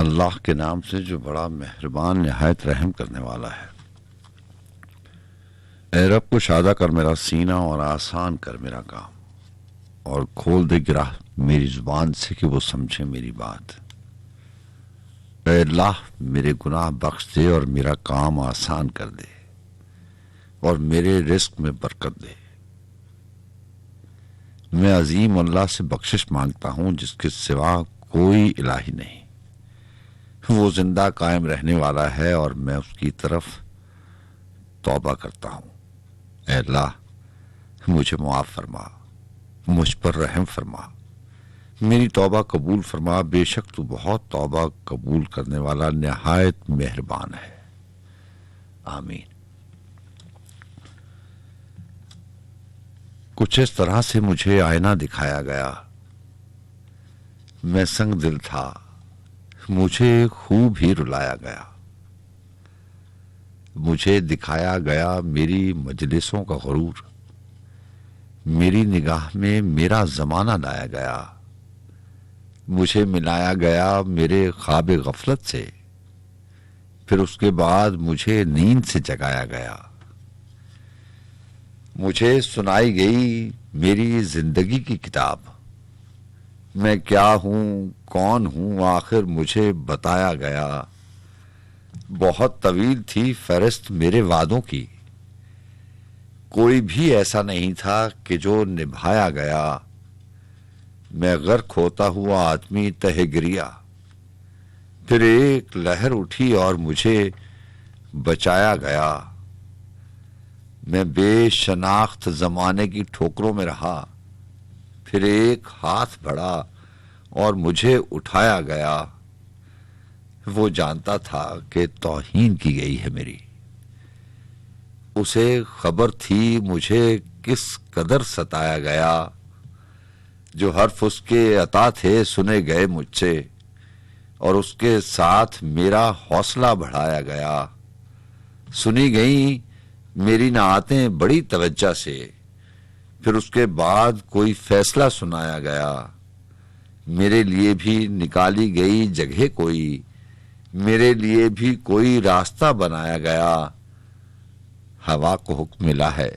अल्लाह के नाम से जो बड़ा मेहरबान निहायत रहम करने वाला है। ऐ रब को शादा कर मेरा सीना और आसान कर मेरा काम, और खोल दे गिरा मेरी जुबान से कि वो समझे मेरी बात। ऐ अल्लाह मेरे गुनाह बख्श दे और मेरा काम आसान कर दे, और मेरे रिस्क में बरकत दे। मैं अजीम अल्लाह से बख्शिश मांगता हूं जिसके सिवा कोई इलाही नहीं। वो जिंदा कायम रहने वाला है और मैं उसकी तरफ तौबा करता हूं। ऐ अल्लाह मुझे मुआफ फरमा, मुझ पर रहम फरमा, मेरी तौबा कबूल फरमा। बेशक तू बहुत तौबा कबूल करने वाला निहायत मेहरबान है। आमीन। कुछ इस तरह से मुझे आईना दिखाया गया। मैं संग दिल था, मुझे खूब ही रुलाया गया। मुझे दिखाया गया मेरी मजलिसों का गुरूर, मेरी निगाह में मेरा जमाना लाया गया। मुझे मिलाया गया मेरे ख्वाब गफलत से, फिर उसके बाद मुझे नींद से जगाया गया। मुझे सुनाई गई मेरी जिंदगी की किताब। मैं क्या हूं, कौन हूं, आखिर मुझे बताया गया। बहुत तवील थी फहरिस्त मेरे वादों की, कोई भी ऐसा नहीं था कि जो निभाया गया। मैं गर्क होता हुआ आदमी तहे गिरिया, फिर एक लहर उठी और मुझे बचाया गया। मैं बेशनाख्त जमाने की ठोकरों में रहा, फिर एक हाथ बढ़ा और मुझे उठाया गया। वो जानता था कि तौहीन की गई है मेरी, उसे खबर थी मुझे किस कदर सताया गया। जो हर्फ उसके अता थे सुने गए मुझसे, और उसके साथ मेरा हौसला बढ़ाया गया। सुनी गई मेरी नाआतें बड़ी तवज्जो से, फिर उसके बाद कोई फैसला सुनाया गया। मेरे लिए भी निकाली गई जगह कोई, मेरे लिए भी कोई रास्ता बनाया गया। हवा को हुक्म मिला है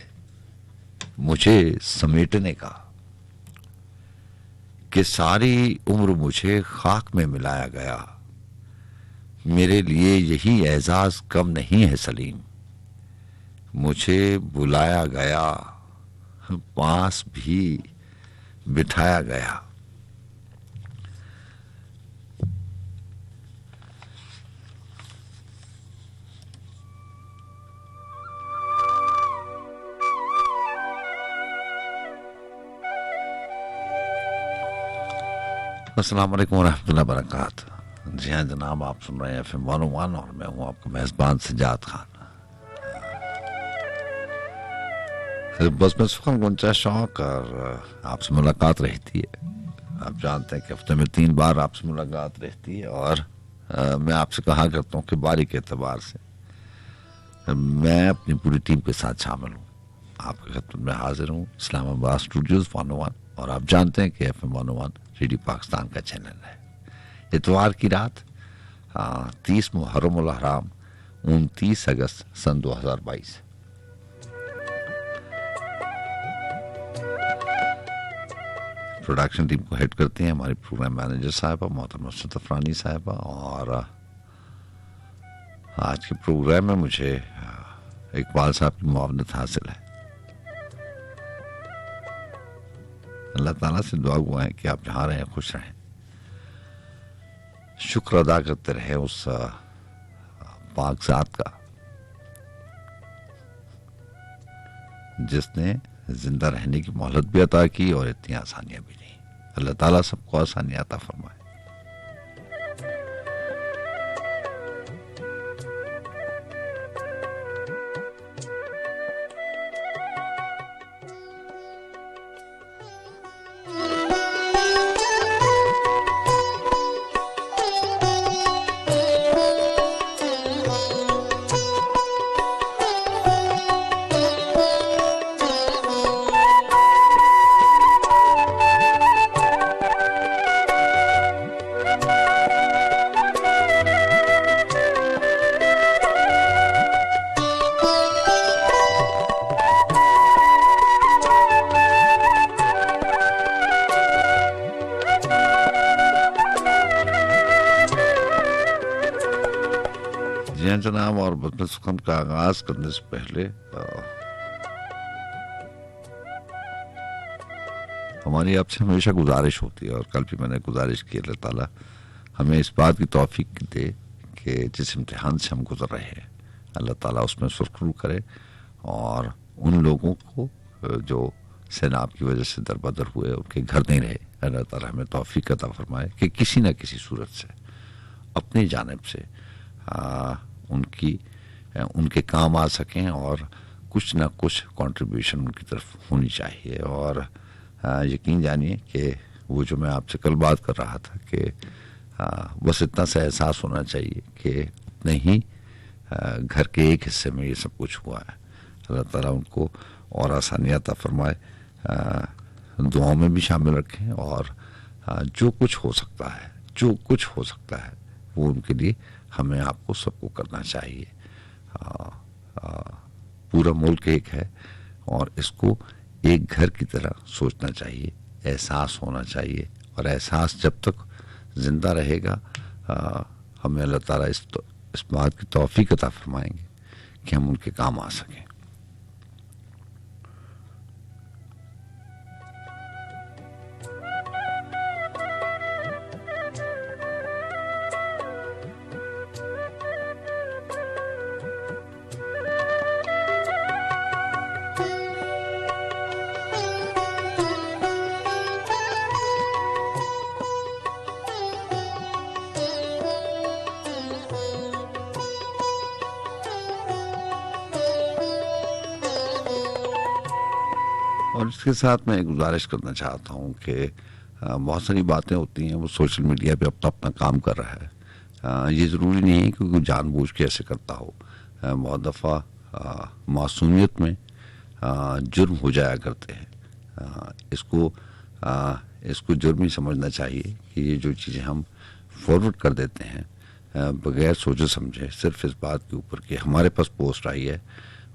मुझे समेटने का, कि सारी उम्र मुझे खाक में मिलाया गया। मेरे लिए यही एजाज कम नहीं है सलीम, मुझे बुलाया गया, पास भी बिठाया गया। अस्सलाम वालेकुम रहमतुल्लाहि व बरकातहू। जी हाँ जनाब, आप सुन रहे हैं FM 101 और मैं हूँ आपका मेजबान सज्जाद खान। बस मैं सुखन गुंचा शौक और आपसे मुलाकात रहती है। आप जानते हैं कि हफ्ते में 3 बार आपसे मुलाकात रहती है, और मैं आपसे कहा करता हूँ कि बारी के एतबार से मैं अपनी पूरी टीम के साथ शामिल हूँ। आपके खिदमत में हाजिर हूँ इस्लामाबाद स्टूडियोज 101, और आप जानते हैं कि FM 101 रेडियो पाकिस्तान का चैनल है। इतवार की रात 30 मुहर्रम उल हराम 29 अगस्त सन 2022। प्रोडक्शन टीम को हेड करते हैं हमारी प्रोग्राम मैनेजर साहिबा मोहतरमा नुसरत अफरानी साहिबा, और आज के प्रोग्राम में मुझे इकबाल साहब की मुआवनत हासिल है। अल्लाह ताला से दुआ हुआ है कि आप जहाँ रहें खुश रहें, शुक्र अदा करते रहे उस पाक ज़ात का जिसने जिंदा रहने की मोहलत भी अता की और इतनी आसानियां भी नहीं। अल्लाह ताला सबको आसानियां अता फरमाए। जी हाँ जनाब, और बस हम का आगाज करने से पहले हमारी आपसे हमेशा गुजारिश होती है, और कल भी मैंने गुजारिश की, अल्लाह ताला हमें इस बात की तौफीक दे कि जिस इम्तिहान से हम गुजर रहे हैं अल्लाह ताला उसमें सुरखरू करे, और उन लोगों को जो सैलाब की वजह से दरबदर हुए उनके घर नहीं रहे, अल्लाह ताला हमें तौफीक अता फरमाए कि किसी न किसी सूरत से अपनी जानिब से उनके काम आ सकें, और कुछ ना कुछ कंट्रीब्यूशन उनकी तरफ होनी चाहिए। और यकीन जानिए कि वो जो मैं आपसे कल बात कर रहा था कि बस इतना सा एहसास होना चाहिए कि अपने ही घर के एक हिस्से में ये सब कुछ हुआ है। अल्लाह ताला उनको और आसानियाँ अता फरमाए, दुआओं में भी शामिल रखें, और जो कुछ हो सकता है वो उनके लिए हमें आपको सबको करना चाहिए। पूरा मुल्क एक है और इसको एक घर की तरह सोचना चाहिए, एहसास होना चाहिए, और एहसास जब तक जिंदा रहेगा हमें अल्लाह ताला इस बात की तौफीक अता फरमाएंगे कि हम उनके काम आ सकें। और इसके साथ मैं एक गुजारिश करना चाहता हूँ कि बहुत सारी बातें होती हैं, वो सोशल मीडिया पे अपना अपना काम कर रहा है। ये ज़रूरी नहीं है कि कोई जानबूझ के ऐसे करता हो। बहुत दफ़ा मासूमियत में जुर्म हो जाया करते हैं। इसको जुर्म ही समझना चाहिए कि ये जो चीज़ें हम फॉरवर्ड कर देते हैं बगैर सोचे समझे, सिर्फ इस बात के ऊपर कि हमारे पास पोस्ट आई है,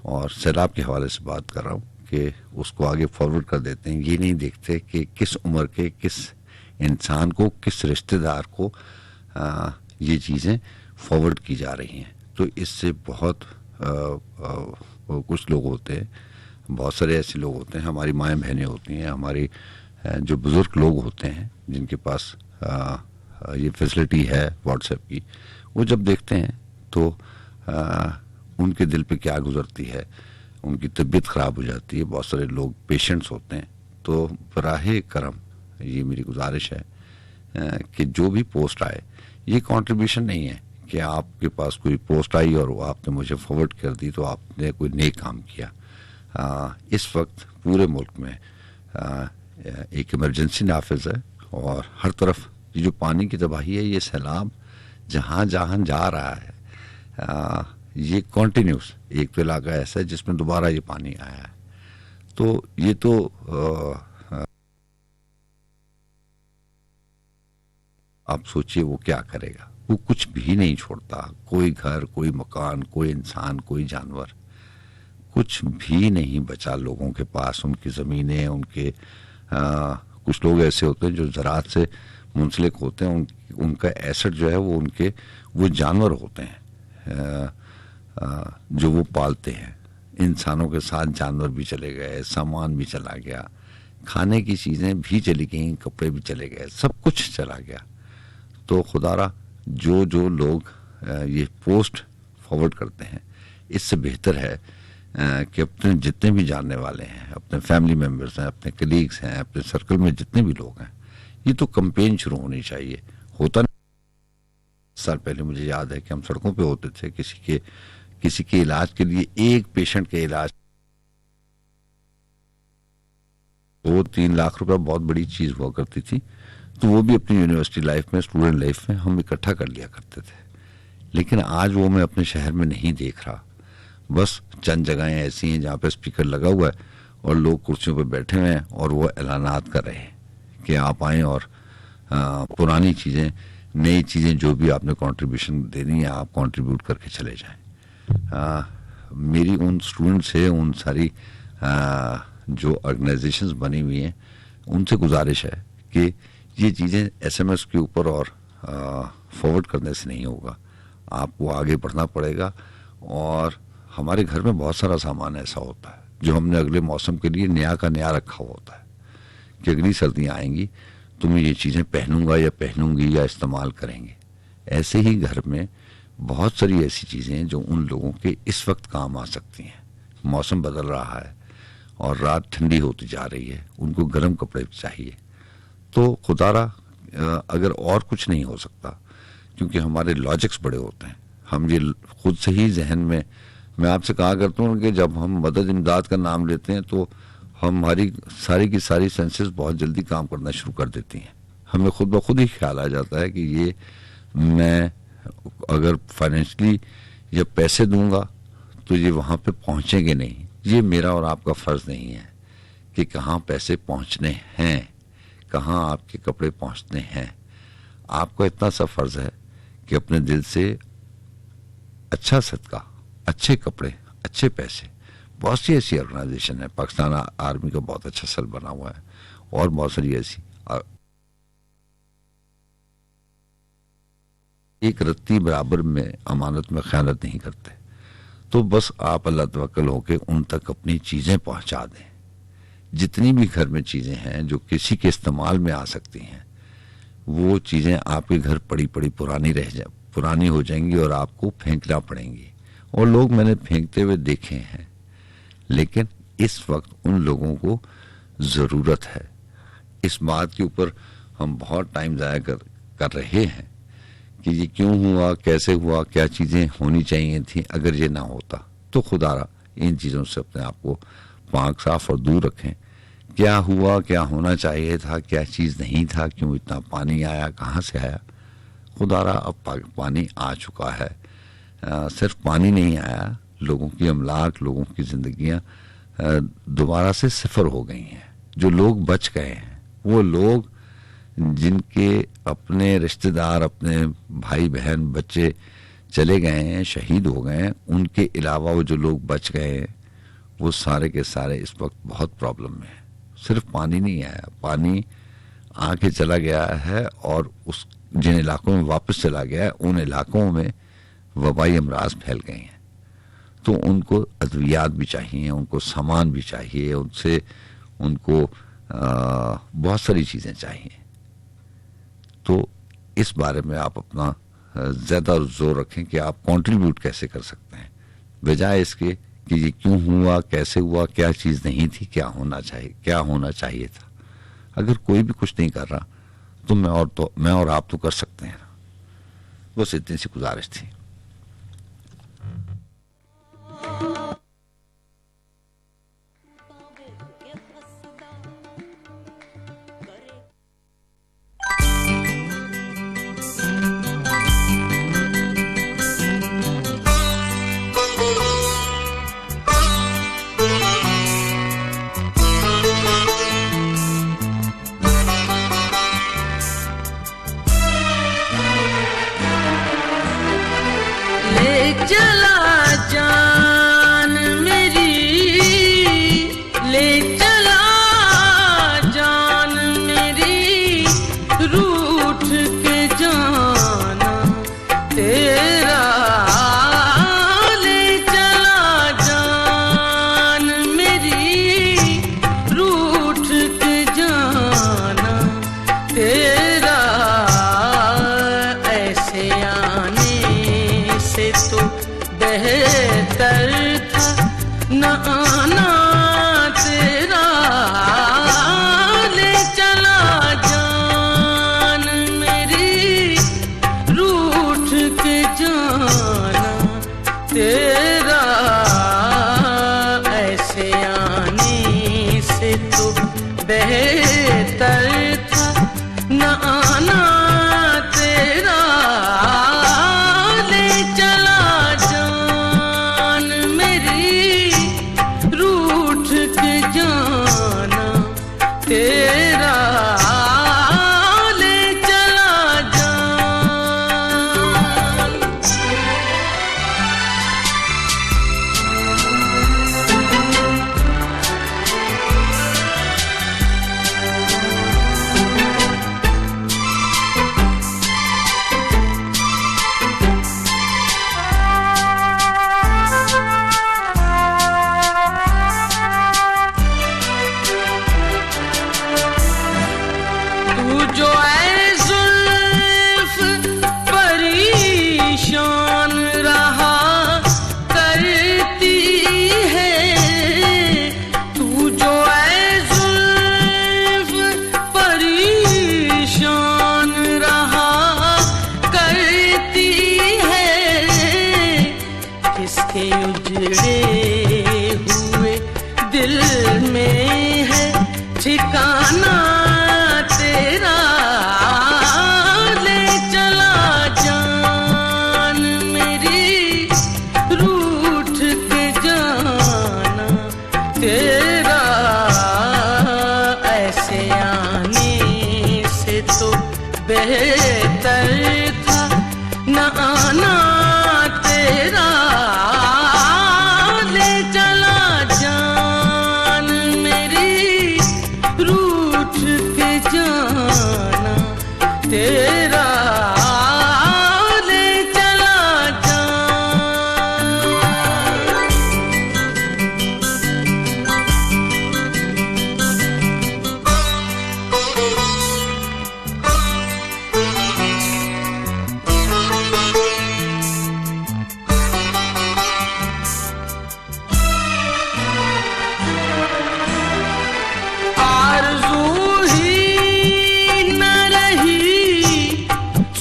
और सैलाब के हवाले से बात कर रहा हूँ, कि उसको आगे फॉरवर्ड कर देते हैं। ये नहीं देखते कि किस उम्र के किस इंसान को, किस रिश्तेदार को ये चीज़ें फॉरवर्ड की जा रही हैं। तो इससे बहुत कुछ लोग होते हैं, बहुत सारे ऐसे लोग होते हैं, हमारी माएँ बहनें होती हैं, हमारी जो बुज़ुर्ग लोग होते हैं जिनके पास ये फैसिलिटी है व्हाट्सएप की, वो जब देखते हैं तो उनके दिल पे क्या गुजरती है, उनकी तबीयत ख़राब हो जाती है। बहुत सारे लोग पेशेंट्स होते हैं। तो बराहे करम ये मेरी गुजारिश है कि जो भी पोस्ट आए, ये कंट्रीब्यूशन नहीं है कि आपके पास कोई पोस्ट आई और आपने मुझे फॉरवर्ड कर दी तो आपने कोई नेक काम किया। इस वक्त पूरे मुल्क में एक इमरजेंसी नाफिज है, और हर तरफ ये जो पानी की तबाही है, ये सैलाब जहाँ जहाँ जा रहा है ये कॉन्टीन्यूस, एक तो इलाका ऐसा है जिसमें दोबारा ये पानी आया है। तो ये तो आप सोचिए वो क्या करेगा। वो कुछ भी नहीं छोड़ता, कोई घर, कोई मकान, कोई इंसान, कोई जानवर, कुछ भी नहीं बचा लोगों के पास। उनकी ज़मीनें, उनके कुछ लोग ऐसे होते हैं जो ज़राअत से मुंसलिक होते हैं, उनका एसेट जो है वो जानवर होते हैं जो वो पालते हैं। इंसानों के साथ जानवर भी चले गए, सामान भी चला गया, खाने की चीज़ें भी चली गई, कपड़े भी चले गए, सब कुछ चला गया। तो खुदारा जो जो लोग ये पोस्ट फॉरवर्ड करते हैं, इससे बेहतर है कि अपने जितने भी जानने वाले हैं, अपने फैमिली मेम्बर्स हैं, अपने कलीग्स हैं, अपने सर्कल में जितने भी लोग हैं, ये तो कंपेन शुरू होनी चाहिए। होता नहीं, साल पहले मुझे याद है कि हम सड़कों पे होते थे, किसी के इलाज के लिए, एक पेशेंट के इलाज 2-3 लाख रुपया बहुत बड़ी चीज़ हुआ करती थी। तो वो भी अपनी यूनिवर्सिटी लाइफ में, स्टूडेंट लाइफ में हम इकट्ठा कर लिया करते थे। लेकिन आज वो मैं अपने शहर में नहीं देख रहा। बस चंद जगहें ऐसी हैं जहाँ पे स्पीकर लगा हुआ है और लोग कुर्सियों पर बैठे हुए हैं और वो ऐलानात कर रहे हैं कि आप आएँ और पुरानी चीज़ें, नई चीज़ें जो भी आपने कंट्रीब्यूशन देनी है आप कंट्रीब्यूट करके चले जाएं। मेरी उन स्टूडेंट से, उन सारी जो ऑर्गेनाइजेशंस बनी हुई हैं, उनसे गुजारिश है कि ये चीज़ें एसएमएस के ऊपर और फॉरवर्ड करने से नहीं होगा। आपको आगे बढ़ना पड़ेगा। और हमारे घर में बहुत सारा सामान ऐसा होता है जो हमने अगले मौसम के लिए नया का नया रखा हुआ होता है कि अगली सर्दियाँ आएंगी तो मैं ये चीज़ें पहनूंगा या पहनूंगी या इस्तेमाल करेंगे। ऐसे ही घर में बहुत सारी ऐसी चीज़ें हैं जो उन लोगों के इस वक्त काम आ सकती हैं। मौसम बदल रहा है और रात ठंडी होती जा रही है, उनको गर्म कपड़े चाहिए। तो खुदारा अगर और कुछ नहीं हो सकता, क्योंकि हमारे लॉजिक्स बड़े होते हैं, हम ये खुद से ही जहन में, मैं आपसे कहा करता हूँ कि जब हम मदद इमदाद का नाम लेते हैं तो हमारी सारी की सारी सेंसेस बहुत जल्दी काम करना शुरू कर देती हैं। हमें खुद ब खुद ही ख्याल आ जाता है कि ये मैं अगर फाइनेंशियली या पैसे दूंगा तो ये वहाँ पे पहुँचेंगे नहीं। ये मेरा और आपका फ़र्ज़ नहीं है कि कहाँ पैसे पहुँचने हैं, कहाँ आपके कपड़े पहुँचने हैं। आपका इतना सा फ़र्ज़ है कि अपने दिल से अच्छा सदका, अच्छे कपड़े, अच्छे पैसे, बहुत सी ऐसी ऑर्गेनाइजेशन है, पाकिस्तान आर्मी का बहुत अच्छा सेल बना हुआ है और बहुत सारी ऐसी, एक रत्ती बराबर में अमानत में ख़यानत नहीं करते। तो बस आप अल्लाह तवक्कल होके उन तक अपनी चीज़ें पहुंचा दें। जितनी भी घर में चीज़ें हैं जो किसी के इस्तेमाल में आ सकती हैं, वो चीज़ें आपके घर पड़ी पड़ी पुरानी हो जाएंगी और आपको फेंकना पड़ेंगी। और लोग मैंने फेंकते हुए देखे हैं, लेकिन इस वक्त उन लोगों को ज़रूरत है। इस बात के ऊपर हम बहुत टाइम ज़ाया कर रहे हैं कि ये क्यों हुआ, कैसे हुआ, क्या चीज़ें होनी चाहिए थी। अगर ये ना होता तो खुदारा इन चीज़ों से अपने आप को पाक साफ और दूर रखें। क्या हुआ, क्या होना चाहिए था, क्या चीज़ नहीं था, क्यों इतना पानी आया, कहाँ से आया। खुदारा अब पानी आ चुका है। सिर्फ पानी नहीं आया, लोगों की अमलाक, लोगों की ज़िंदगियाँ दोबारा से सिफर हो गई हैं। जो लोग बच गए हैं, वो लोग जिनके अपने रिश्तेदार, अपने भाई बहन, बच्चे चले गए हैं, शहीद हो गए हैं, उनके अलावा वो जो लोग बच गए हैं वो सारे के सारे इस वक्त बहुत प्रॉब्लम में हैं। सिर्फ पानी नहीं आया, पानी आके चला गया है और उस जिन इलाकों में वापस चला गया है उन इलाकों में वबाई अमराज फैल गए हैं। तो उनको अद्वियात भी चाहिए, उनको सामान भी चाहिए, उनको बहुत सारी चीज़ें चाहिए। तो इस बारे में आप अपना ज़्यादा जोर रखें कि आप कंट्रीब्यूट कैसे कर सकते हैं, बजाय इसके कि ये क्यों हुआ, कैसे हुआ, क्या चीज़ नहीं थी, क्या होना चाहिए था। अगर कोई भी कुछ नहीं कर रहा तो मैं और आप तो कर सकते हैं। बस इतनी सी गुजारिश थी। बेहतर था न आना तेरा, ले चला जान मेरी रूठ के जाना तेरा, ले चला जान।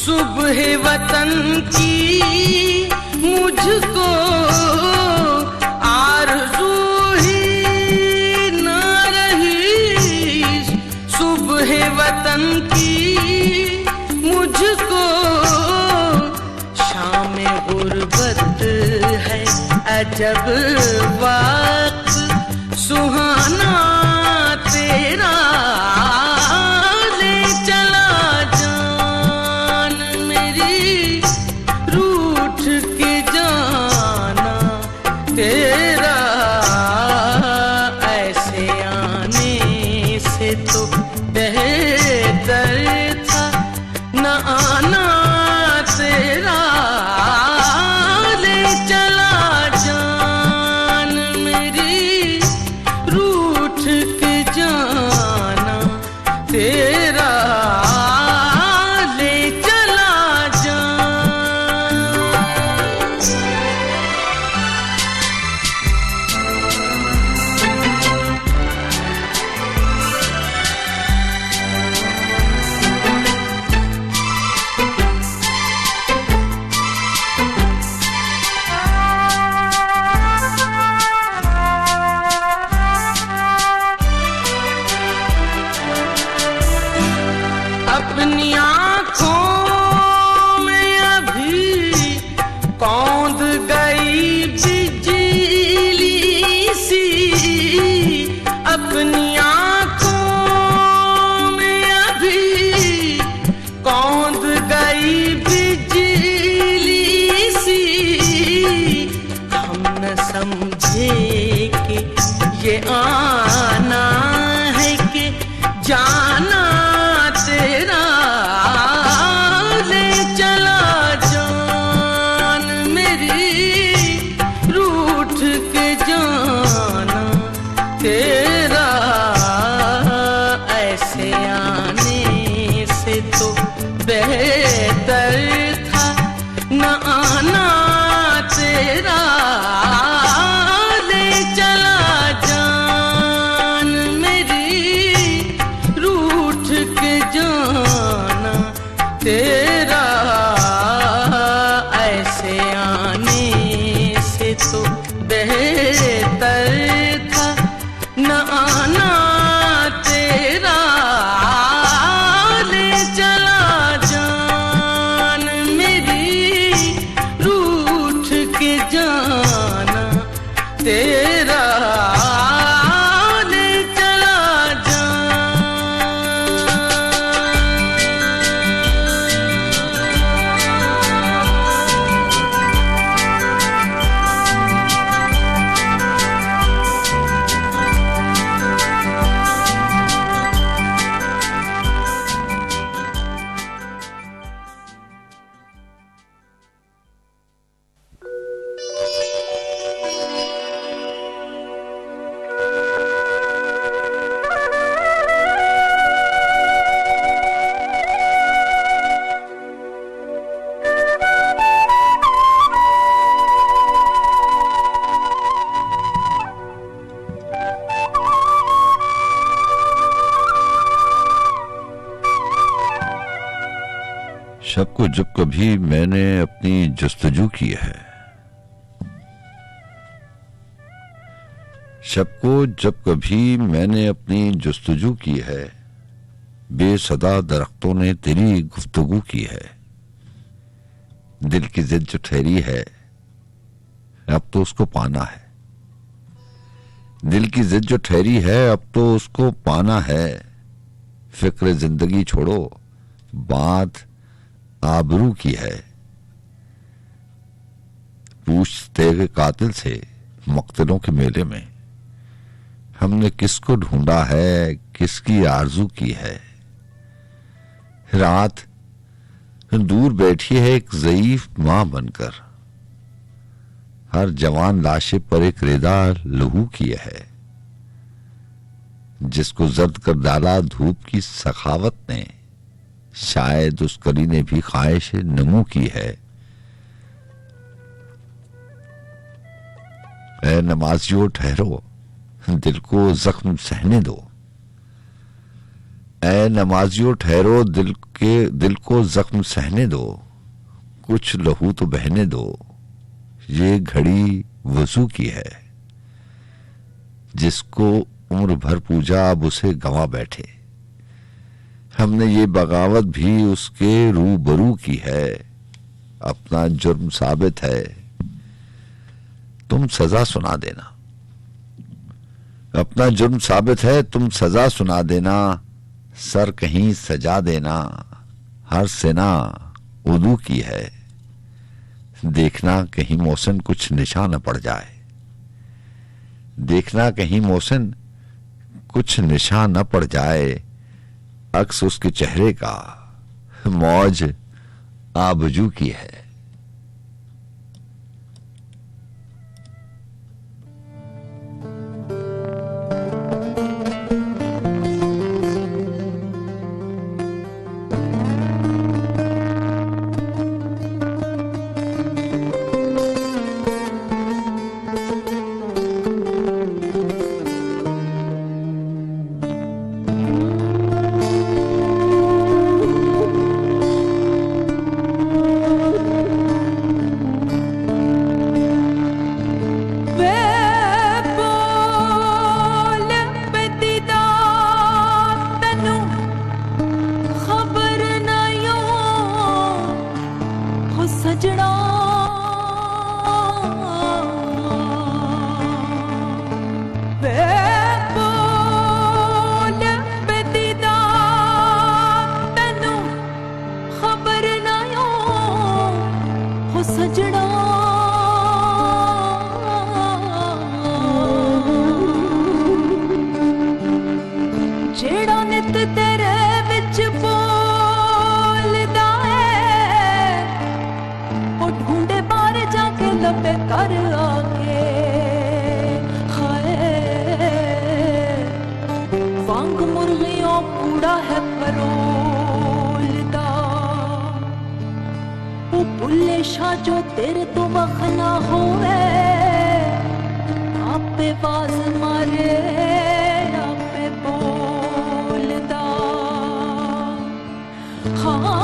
सुबह वतन की मुझको आरज़ू ही न रही, सुबह वतन की मुझको, शाम गुर्बत है अजब वक्त सुहाना तेरा, ले चला जान मेरी रूठ के जाना तेरा, ऐसे आने से तो बेहतर था न आना तेरा, ले चला जान मेरी रूठ के जाना तेरा, ले चला जान। अपनी आँखों में अभी कौंध गई बिजली सी, अपनी आँखों में अभी कौंध गई बिजली सी, हम न समझे कि ये आना है कि जाना तेरा, ले चला जान मेरी रूठ के जाना तेरा, ऐसे आने से तो बेहतर था न आना तेरा, ले चला जान मेरी रूठ के जाना तेरा, ऐसे आने से तो बेहतर था न आना तेरा, ले चला जान मेरी रूठ के जाना तेरा, ले चला जान। शब को जब कभी मैंने अपनी जस्तजू की है, शब को जब कभी मैंने अपनी जस्तजू की है, बेसदा दरख्तों ने तेरी गुफ्तगू की है, दिल की जिद जो ठहरी है अब तो उसको पाना है, दिल की जिद जो ठहरी है अब तो उसको पाना है, फिक्र जिंदगी छोड़ो बात आबरू की है। पूछते गए कातिल से मक्तलों के मेले में, हमने किसको ढूंढा है, किसकी आरजू की है। रात दूर बैठी है एक ज़ईफ मां बनकर, हर जवान लाशे पर एक रेदा लहू की है। जिसको जर्द कर डाला धूप की सखावत ने, शायद उस कली ने भी ख्वाहिश नमू की है। ऐ नमाजियों ठहरो, दिल को जख्म सहने दो। ऐ नमाजियों ठहरो, दिल को जख्म सहने दो। कुछ लहू तो बहने दो, ये घड़ी वजू की है। जिसको उम्र भर पूजा अब उसे गंवा बैठे। हमने ये बगावत भी उसके रूबरू की है। अपना जुर्म साबित है, तुम सजा सुना देना। अपना जुर्म साबित है, तुम सजा सुना देना। सर कहीं सजा देना, हर सेना उदू की है। देखना कहीं मोहसिन कुछ निशान न पड़ जाए। देखना कहीं मोहसिन कुछ निशान न पड़ जाए। अक्स उसके चेहरे का मौज आबजू की है। जो तेरे तो बखना होवे, आपे बाज मारे आपे बोलदा। हाँ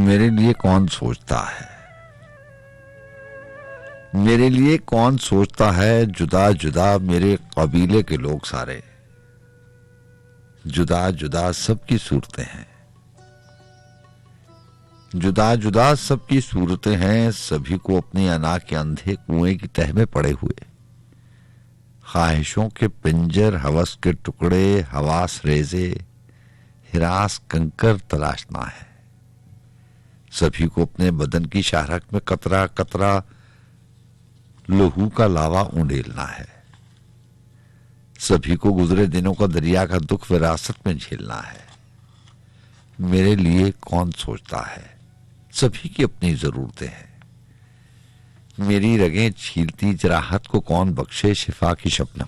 मेरे लिए कौन सोचता है, मेरे लिए कौन सोचता है, जुदा जुदा मेरे कबीले के लोग सारे, जुदा जुदा सबकी सूरतें हैं, जुदा जुदा सबकी सूरतें हैं, सभी को अपनी अना के अंधे कुएं की तह में पड़े हुए, ख्वाहिशों के पिंजर, हवस के टुकड़े, हवास रेजे, हिरास कंकर तलाशना है। सभी को अपने बदन की शाहरक में कतरा कतरा लहू का लावा उंडेलना है। सभी को गुजरे दिनों का दरिया का दुख विरासत में झेलना है। मेरे लिए कौन सोचता है, सभी की अपनी जरूरतें हैं। मेरी रगें छीलती जराहत को कौन बख्शे शिफा की शबनम।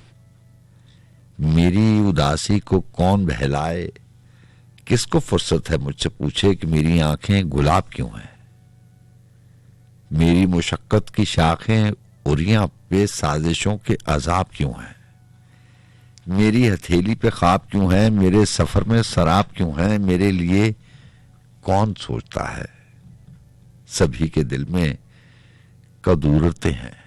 मेरी उदासी को कौन बहलाए, किसको फुर्सत है मुझसे पूछे कि मेरी आंखें गुलाब क्यों हैं। मेरी मुशक्कत की शाखें उरियां पे साजिशों के अजाब क्यों हैं। मेरी हथेली पे ख्वाब क्यों है, मेरे सफर में शराब क्यों है। मेरे लिए कौन सोचता है, सभी के दिल में कदूरतें हैं।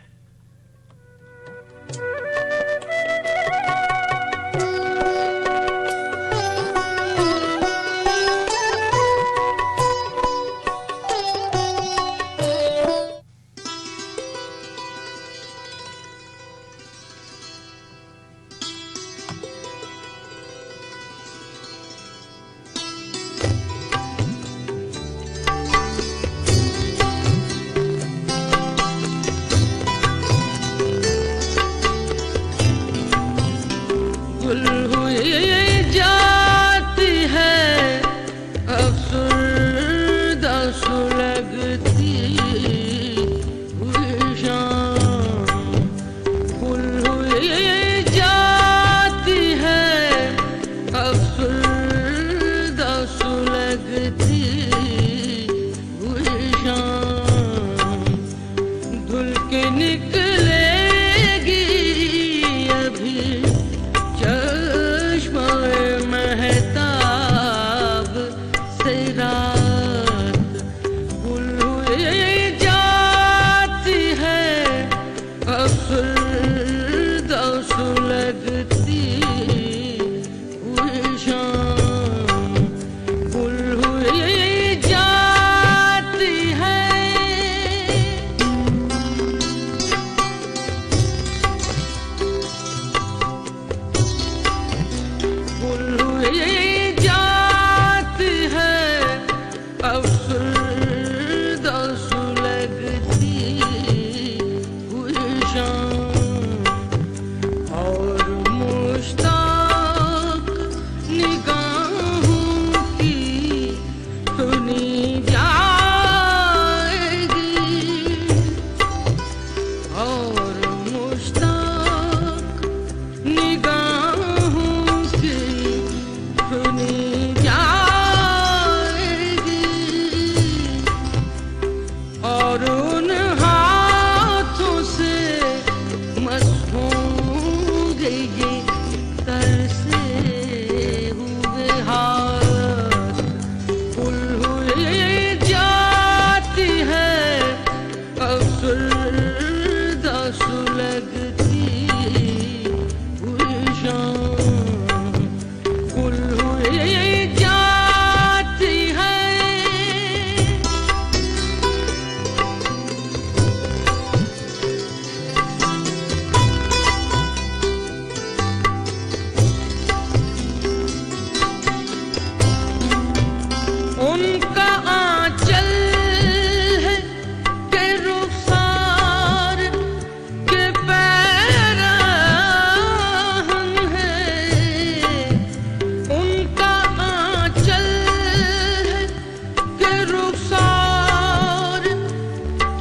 रुखसार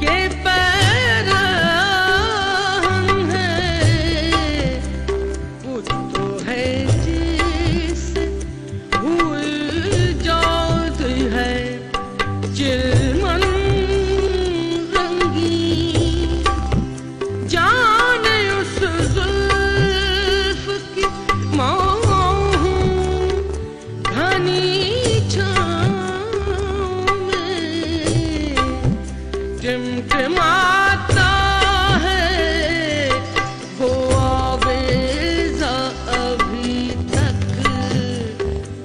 के पैरहन है, वो तो है जिसे भूल जाती है चिलमन रंगी। जाने उस जुल्फ की माहूं घनी छाँव में टिमटिमाता है वो आवेज़ा अभी तक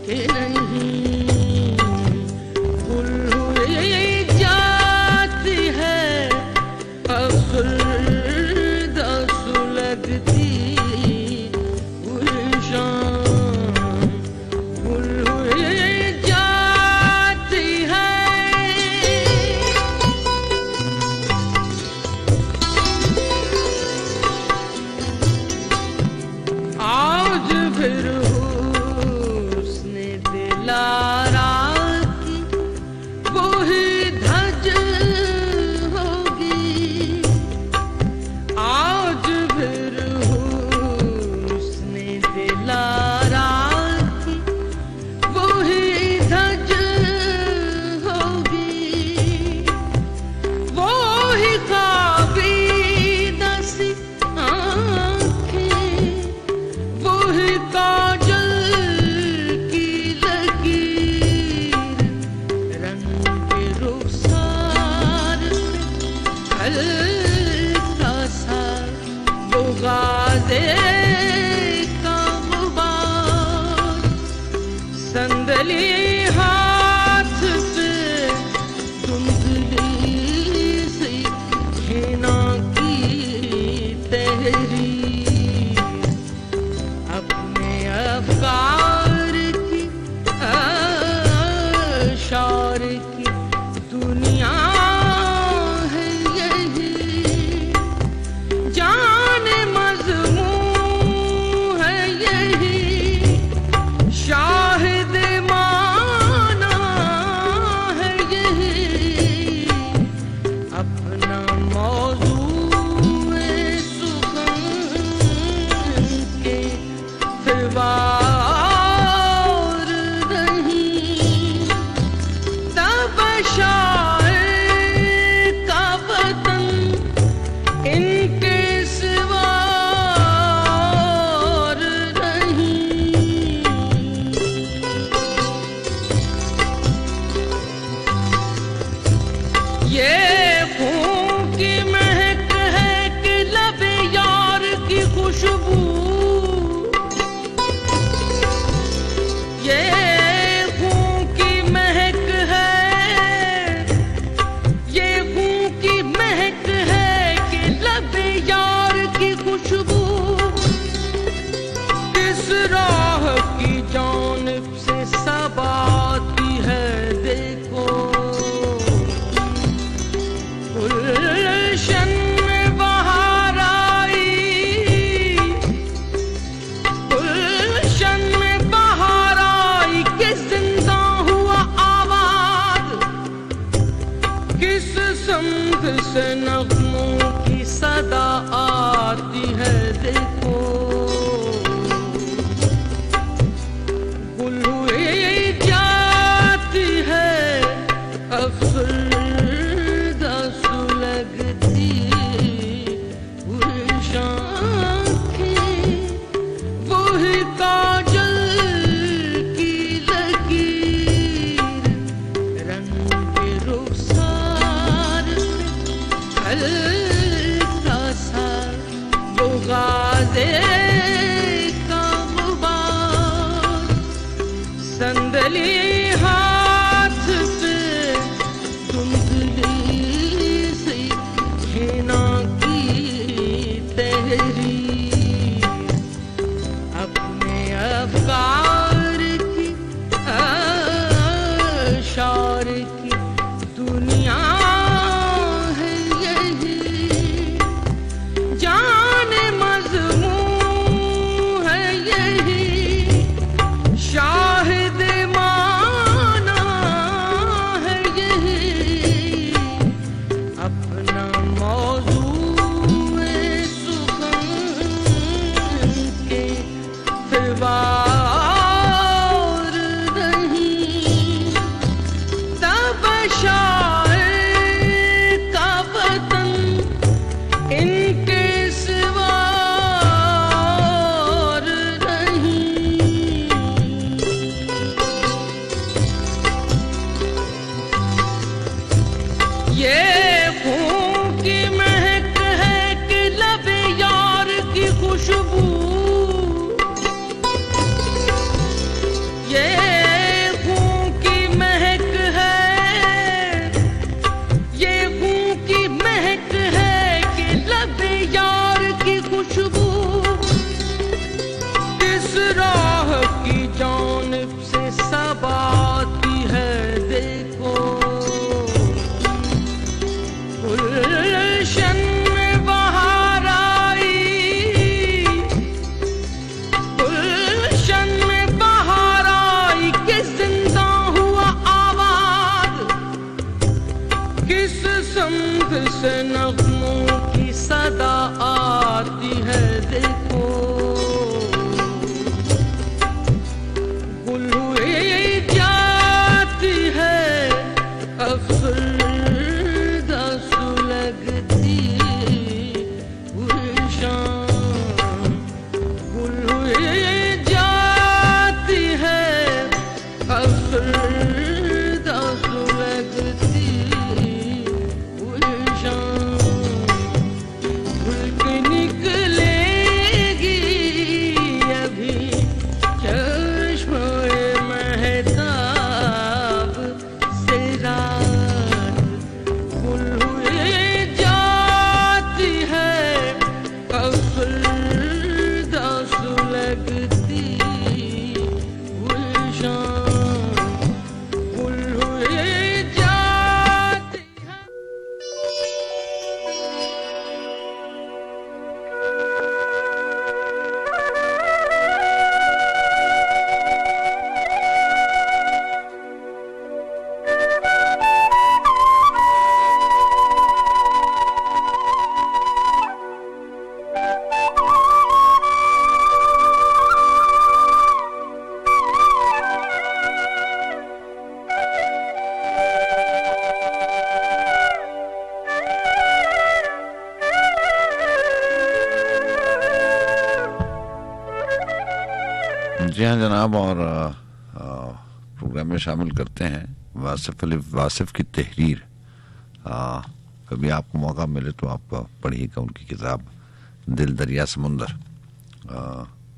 के नहीं। गुल हुई जाती है अफसरदा सुलगती गुलशान, गुल हुई जाती है। आज फिर हुस्न दिलारा की वही धज होगी। आज फिर हुस्न दिलारा की वही धज होगी। वो ही काबीना सी आँखें, वो ही काजल की लकीर, रंग के रुखसार पे हल्का सा वो गाज़े का गुबार। संदली हाथ पे धुंधली सी हिना की तहरीर, अपने अफ़कार की अशार की दुनिया है यही। जाने मज़मून है यही, शाहिद माना है यही। अपना मौजू सुखन के फिवार नहीं। तब शायर का वतन इनके सिवार नहीं। ये खून की महक है कि लब यार की खुशबू। ये खून की महक है, ये खून की महक है कि लब यार की खुशबू। किस राह की जानिब से सबाती है देखो। गुलशन में बहार आई, गुलशन में बहार आई कि जिंदा हुआ आबाद। किस समत से नग़्मों की सदा आती है देखो। गुल हुई जाती है अफसरदा सुलगती गुलशान की वही काजल की लकीर, रंग के रुखसार पे हल्का सा वो गाज़े का गुबार। संदली हाथ पे धुंधली सी हिना की तहरीर, अपने अफ़कार की अशार की दुनिया है यही। जाने मज़मून है यही, शाहिद माना है यही। ये खून की महक है कि लबे यार की खुशबू, ये खून की महक है, ये खून की महक है कि लबे यार की खुशबू। किस राह की जानिब से सब आती है देखो, गुलशन में बहार आई, गुलशन में बहार आई कि जिंदा हुआ आबाद। किस समत से नगमों की सदा आती है देखो, गुल हुई जाती है अफसरदा सुलगती गुलशान, गुल हुई जाती है अफसरदा सुलगती गुलशान। गुल की निकलेगी अभी चश्मे महताब से रात, गुल हुई जाती है अफसरदा सुलगती गुलशान, गुल हुई जाती है। जी हाँ जनाब, और प्रोग्राम में शामिल करते हैं वासिफ अली वासिफ की तहरीर। कभी आपको मौका मिले तो आप पढ़िएगा उनकी किताब दिल दरिया समुंदर।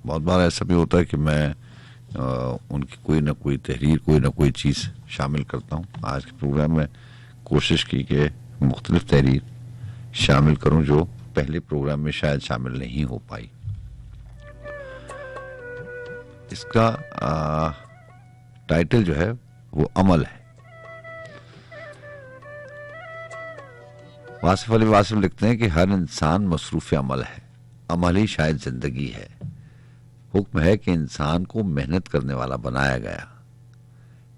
बहुत बार ऐसा भी होता है कि मैं उनकी कोई ना कोई तहरीर, कोई ना कोई चीज़ शामिल करता हूँ। आज के प्रोग्राम में कोशिश की कि मुख्तलिफ तहरीर शामिल करूँ जो पहले प्रोग्राम में शायद शामिल नहीं हो पाई। इसका टाइटल जो है वो अमल है। वासिफ अली वासिफ लिखते हैं कि हर इंसान मसरूफ अमल है, अमल ही शायद जिंदगी है। हुक्म है कि इंसान को मेहनत करने वाला बनाया गया।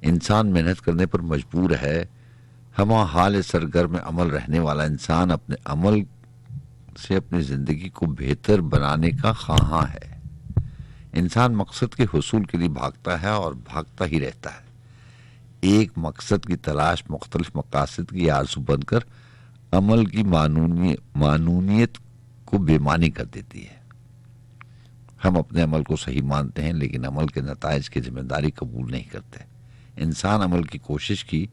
इंसान मेहनत करने पर मजबूर है। हम हाल सरगर्म में अमल रहने वाला इंसान अपने अमल से अपनी जिंदगी को बेहतर बनाने का ख्वाहां है। इंसान मकसद के हुसूल के लिए भागता है और भागता ही रहता है। एक मकसद की तलाश मुख्तलिफ मकासद की आरज़ू बनकर अमल की मानूनियत को बेमानी कर देती है। हम अपने अमल को सही मानते हैं लेकिन अमल के नताइज की जिम्मेदारी कबूल नहीं करते। इंसान अमल की कोशिश की,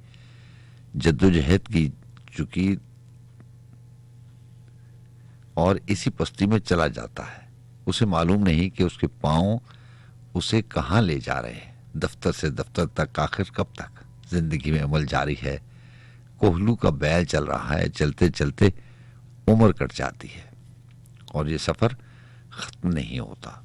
जद्दोजहद की चुकी और इसी पस्ती में चला जाता है। उसे मालूम नहीं कि उसके पांव उसे कहाँ ले जा रहे हैं। दफ्तर से दफ्तर तक, आखिर कब तक जिंदगी में अमल जारी है। कोहलू का बैल चल रहा है, चलते चलते उम्र कट जाती है और ये सफर खत्म नहीं होता।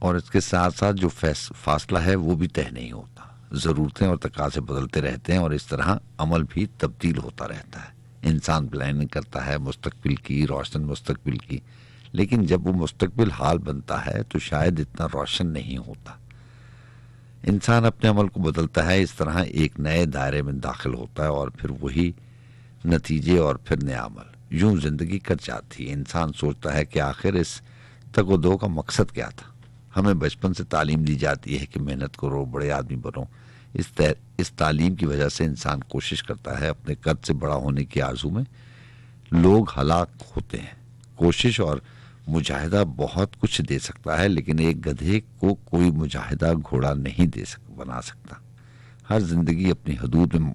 और इसके साथ साथ जो फासला है वो भी तय नहीं होता। जरूरतें और तकाज़े बदलते रहते हैं और इस तरह अमल भी तब्दील होता रहता है। इंसान प्लानिंग करता है मुस्तकबिल की, रोशन मुस्तकबिल की, लेकिन जब वो मुस्तकबिल हाल बनता है तो शायद इतना रोशन नहीं होता। इंसान अपने अमल को बदलता है, इस तरह एक नए दायरे में दाखिल होता है और फिर वही नतीजे और फिर नया अमल। यूं जिंदगी कट जाती है। इंसान सोचता है कि आखिर इस तगोदो का मकसद क्या था। हमें बचपन से तालीम दी जाती है कि मेहनत करो, बड़े आदमी बनो। इस तालीम की वजह से इंसान कोशिश करता है अपने कद से बड़ा होने की आरज़ू में। लोग हलाक होते हैं। कोशिश और मुजाहिदा बहुत कुछ दे सकता है लेकिन एक गधे को कोई मुजाहिदा घोड़ा नहीं बना सकता। हर जिंदगी अपनी हदूद में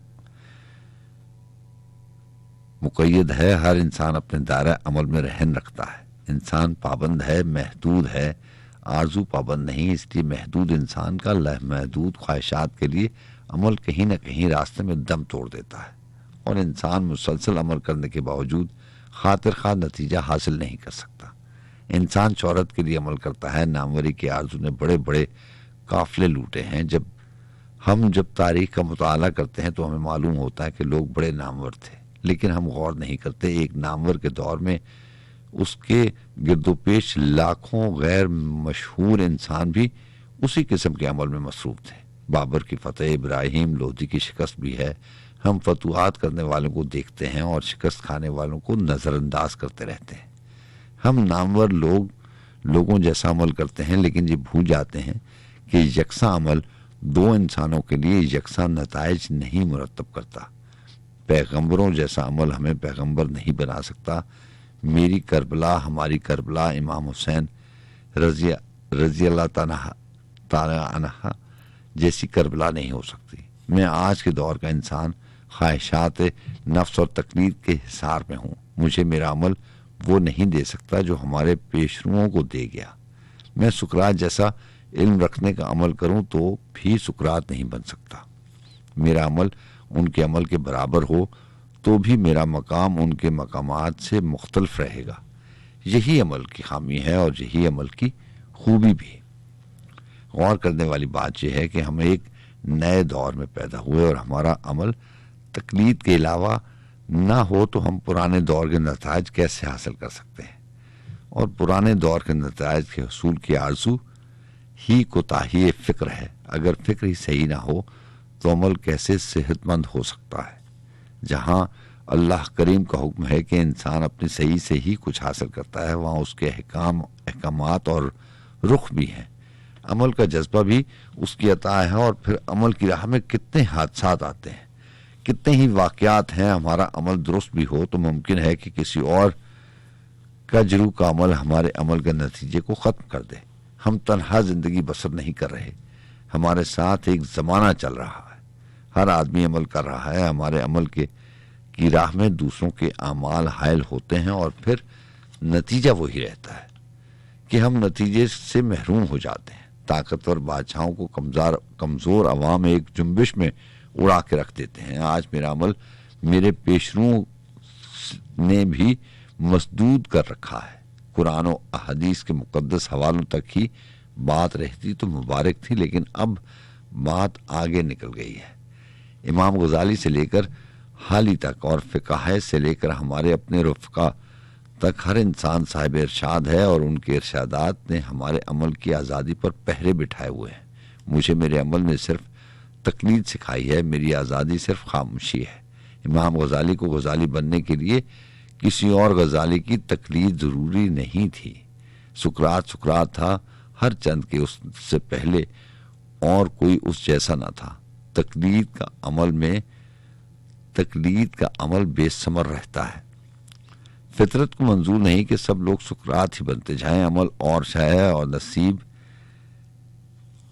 मुक़य्यद है, हर इंसान अपने दायरा अमल में रहन रखता है। इंसान पाबंद है, महदूद है, आरजू पाबंद नहीं, इसलिए महदूद इंसान का महदूद ख्वाहिशात के लिए अमल कहीं ना कहीं रास्ते में दम तोड़ देता है और इंसान मुसलसल अमल करने के बावजूद खातिर खा नतीजा हासिल नहीं कर सकता। इंसान शोहरत के लिए अमल करता है, नामवरी के आरजू ने बड़े बड़े काफिले लूटे हैं। जब तारीख का मुताला करते हैं तो हमें मालूम होता है कि लोग बड़े नामवर थे, लेकिन हम गौर नहीं करते एक नामवर के दौर में उसके गिरदोपेश लाखों गैर मशहूर इंसान भी उसी किस्म के अमल में मसरूफ थे। बाबर की फतेह, इब्राहिम लोधी की शिकस्त भी है। हम फतुहात करने वालों को देखते हैं और शिकस्त खाने वालों को नज़रअंदाज करते रहते हैं। हम नामवर लोगों जैसा अमल करते हैं, लेकिन ये भूल जाते हैं कि यकसा अमल दो इंसानों के लिए यकसा नताइज नहीं मुरतब करता। पैगंबरों जैसा अमल हमें पैगंबर नहीं बना सकता। मेरी करबला, हमारी करबला इमाम हुसैन रज़ी अल्लाह ताला अन्हा जैसी करबला नहीं हो सकती। मैं आज के दौर का इंसान ख्वाहिशात नफ्स और तकलीद के हिसार में हूँ। मुझे मेरा अमल वो नहीं दे सकता जो हमारे पेशरुओं को दे गया। मैं सुकरात जैसा इल्म रखने का अमल करूँ तो भी सुकरात नहीं बन सकता। मेरा अमल उनके अमल के बराबर हो तो भी मेरा मकाम उनके मकामात से मुख्तलिफ रहेगा। यही अमल की खामी है और यही अमल की खूबी भी। गौर करने वाली बात यह है कि हम एक नए दौर में पैदा हुए और हमारा अमल तकलीद के अलावा ना हो तो हम पुराने दौर के नताइज कैसे हासिल कर सकते हैं। और पुराने दौर के नताइज के हसूल की आरजू ही कोताही फ़िक्र है। अगर फ़िक्र ही सही ना हो तो अमल कैसे सेहतमंद हो सकता है। जहाँ अल्लाह करीम का हुक्म है कि इंसान अपनी सही से ही कुछ हासिल करता है, वहाँ उसके अहकामात और रुख भी हैं। अमल का जज्बा भी उसकी अता है। और फिर अमल की राह में कितने हादसात आते हैं, कितने ही वाक़यात हैं। हमारा अमल दुरुस्त भी हो तो मुमकिन है कि किसी और का जरू का अमल हमारे अमल के नतीजे को ख़त्म कर दे। हम तन्हा ज़िंदगी बसर नहीं कर रहे, हमारे साथ एक ज़माना चल रहा है। हर आदमी अमल कर रहा है। हमारे अमल की राह में दूसरों के आमाल हायल होते हैं और फिर नतीजा वही रहता है कि हम नतीजे से महरूम हो जाते हैं। ताकतवर बादशाहों को कमज़ोर अवाम एक जुम्बिश में उड़ा के रख देते हैं। आज मेरा अमल मेरे पेशरुओं ने भी मसदूद कर रखा है। कुरान और अहदीस के मुकद्दस हवालों तक ही बात रहती तो मुबारक थी, लेकिन अब बात आगे निकल गई है। इमाम गजाली से लेकर हाली तक और फ़िक़ाह से लेकर हमारे अपने रफ़क़ा तक हर इंसान साहिब इरशाद है और उनके इरशादात ने हमारे अमल की आज़ादी पर पहरे बिठाए हुए हैं। मुझे मेरे अमल ने सिर्फ तकलीद सिखाई है, मेरी आज़ादी सिर्फ खामोशी है। इमाम गजाली को गजाली बनने के लिए किसी और गजाली की तकलीद ज़रूरी नहीं थी। सुकरात था, हर चंद के उससे पहले और कोई उस जैसा न था। तकलीद का अमल बेसमर रहता है। फितरत को मंजूर नहीं कि सब लोग सुकरात ही बनते जाएं। अमल और शाय और नसीब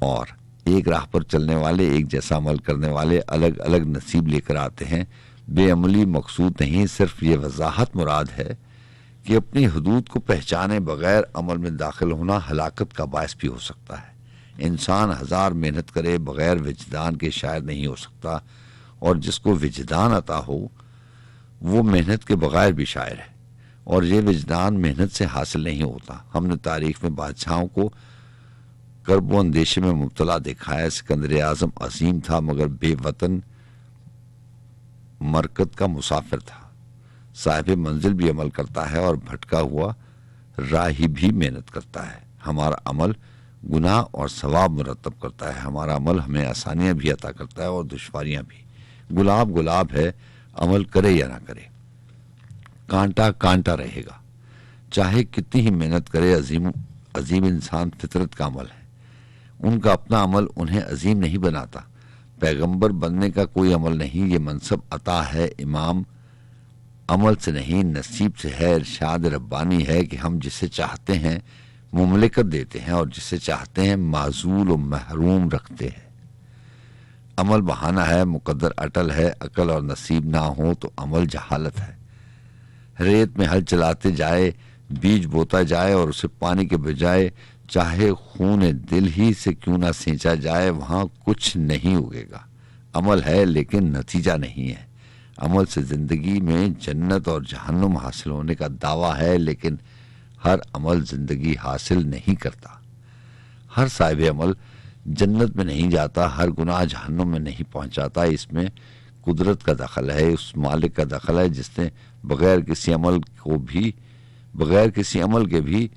और एक राह पर चलने वाले, एक जैसा अमल करने वाले अलग अलग नसीब लेकर आते हैं। बेअमली मकसूद नहीं, सिर्फ ये वजाहत मुराद है कि अपनी हदूद को पहचाने बगैर अमल में दाखिल होना हलाकत का बायस भी हो सकता है। इंसान हज़ार मेहनत करे बगैर विजदान के शायर नहीं हो सकता, और जिसको विजदान अता हो वो मेहनत के बगैर भी शायर है, और ये विजदान मेहनत से हासिल नहीं होता। हमने तारीख में बादशाहों को कर्ब अंदेशे में मुब्तला देखा है। सिकंदर आज़म अजीम था मगर बेवतन मरकत का मुसाफिर था। साहिब मंजिल भी अमल करता है और भटका हुआ राही भी मेहनत करता है। हमारा अमल गुनाह और सवाब मुरतब करता है। हमारा अमल हमें आसानियां भी अता करता है और दुश्वारियां भी। गुलाब है, अमल करे या ना करे, कांटा कांटा रहेगा। चाहे कितनी ही मेहनत करे, अजीम इंसान फितरत का अमल है। उनका अपना अमल उन्हें अजीम नहीं बनाता। पैगंबर बनने का कोई अमल नहीं, ये मनसब अता है इमाम अमल से नहीं नसीब से है। इरशाद रब्बानी है कि हम जिसे चाहते हैं मुमलिकत देते हैं और जिसे चाहते हैं माजूल और महरूम रखते हैं। अमल बहाना है, मुकद्दर अटल है, अकल और नसीब ना हो तो अमल जहालत है। रेत में हल चलाते जाए, बीज बोता जाए और उसे पानी के बजाय चाहे खून दिल ही से क्यों ना सींचा जाए, वहां कुछ नहीं उगेगा। अमल है लेकिन नतीजा नहीं है। अमल से जिंदगी में जन्नत और जहन्नुम हासिल होने का दावा है, लेकिन हर अमल जिंदगी हासिल नहीं करता। हर साहिब अमल जन्नत में नहीं जाता, हर गुनाह जहन्नुम में नहीं पहुंचाता। इसमें कुदरत का दखल है, उस मालिक का दखल है जिसने बगैर किसी अमल के भी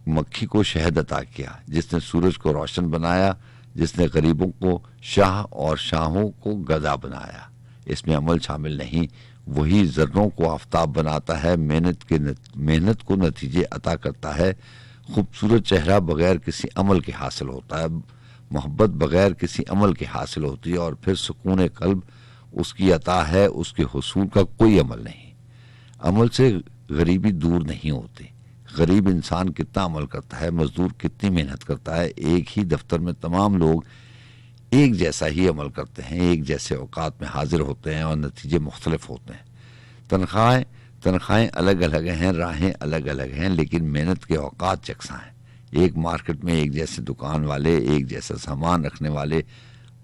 मक्खी को शहद अता किया, जिसने सूरज को रोशन बनाया, जिसने गरीबों को शाह और शाहों को गदा बनाया। इसमें अमल शामिल नहीं। वही जर्रों को आफताब बनाता है, मेहनत को नतीजे अता करता है। खूबसूरत चेहरा बगैर किसी अमल के हासिल होता है, मोहब्बत बगैर किसी अमल के हासिल होती है, और फिर सुकून कल्ब उसकी अता है, उसके हुसूल का कोई अमल नहीं। अमल से गरीबी दूर नहीं होती। गरीब इंसान कितना अमल करता है, मजदूर कितनी मेहनत करता है, एक ही दफ्तर में तमाम लोग एक जैसा ही अमल करते हैं, एक जैसे औकात में हाजिर होते हैं और नतीजे मुख्तलिफ होते हैं। तनख्वाहें अलग अलग हैं, राहें अलग अलग हैं, लेकिन मेहनत के औकात यकसा हैं। एक मार्केट में एक जैसे दुकान वाले, एक जैसा सामान रखने वाले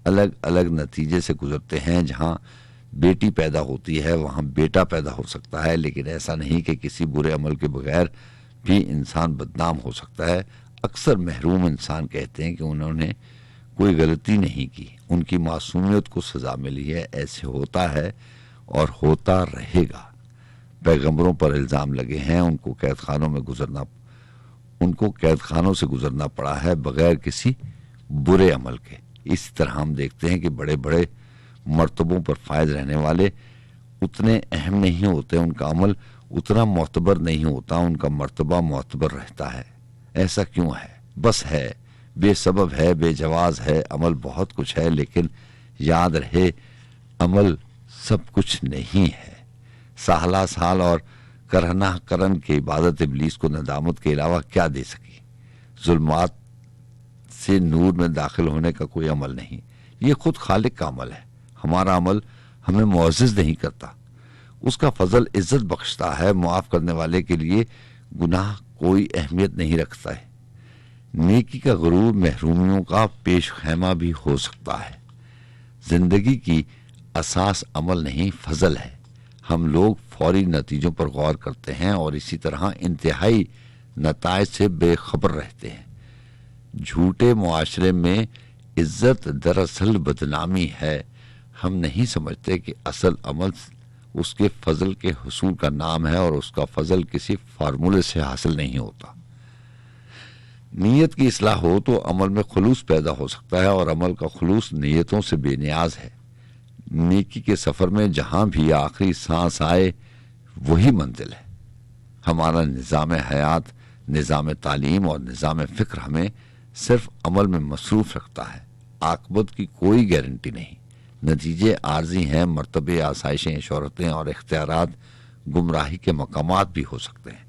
अलग अलग नतीजे से गुजरते हैं। जहां बेटी पैदा होती है वहां बेटा पैदा हो सकता है, लेकिन ऐसा नहीं कि किसी बुरे अमल के बगैर भी इंसान बदनाम हो सकता है। अक्सर महरूम इंसान कहते हैं कि उन्होंने कोई गलती नहीं की, उनकी मासूमियत को सजा मिली है। ऐसे होता है और होता रहेगा। पैगंबरों पर इल्जाम लगे हैं, उनको कैदखानों से गुजरना पड़ा है बगैर किसी बुरे अमल के। इस तरह हम देखते हैं कि बड़े बड़े मर्तबों पर फायद रहने वाले उतने अहम नहीं होते, उनका अमल उतना मोतबर नहीं होता, उनका मर्तबा मोतबर रहता है। ऐसा क्यों है? बस है, बेसबब है, बेजवाज है। अमल बहुत कुछ है, लेकिन याद रहे अमल सब कुछ नहीं है। साहला साल और करहना करन के इबादत इब्लीस को नदामत के अलावा क्या दे सकी? जुल्मात से नूर में दाखिल होने का कोई अमल नहीं, ये खुद खालिक का अमल है। हमारा अमल हमें मुअज़्ज़िज़ नहीं करता, उसका फजल इज्जत बख्शता है। मुआफ करने वाले के लिए गुनाह कोई अहमियत नहीं रखता है। नेकी का गुरूर महरूमियों का पेश खैमा भी हो सकता है। जिंदगी की असास अमल नहीं, फजल है। हम लोग फौरी नतीजों पर गौर करते हैं और इसी तरह इंतहाई नताइज से बेखबर रहते हैं। झूठे मुआशरे में इज्जत दरअसल बदनामी है। हम नहीं समझते कि असल अमल उसके फजल के हुसूल का नाम है और उसका फजल किसी फार्मूले से हासिल नहीं होता। नीयत की इस्लाह हो तो अमल में खुलूस पैदा हो सकता है, और अमल का खुलूस नीयतों से बेनियाज है। नेकी के सफर में जहां भी आखिरी सांस आए वही मंजिल है। हमारा निज़ाम हयात, निज़ाम तालीम और निज़ाम फिक्र हमें सिर्फ अमल में मसरूफ रखता है। आकबत की कोई गारंटी नहीं। नतीजे आर्जी हैं, मर्तबे, आसाइशें, शोहरतें और इख्तियारात गुमराही के मकामात भी हो सकते हैं।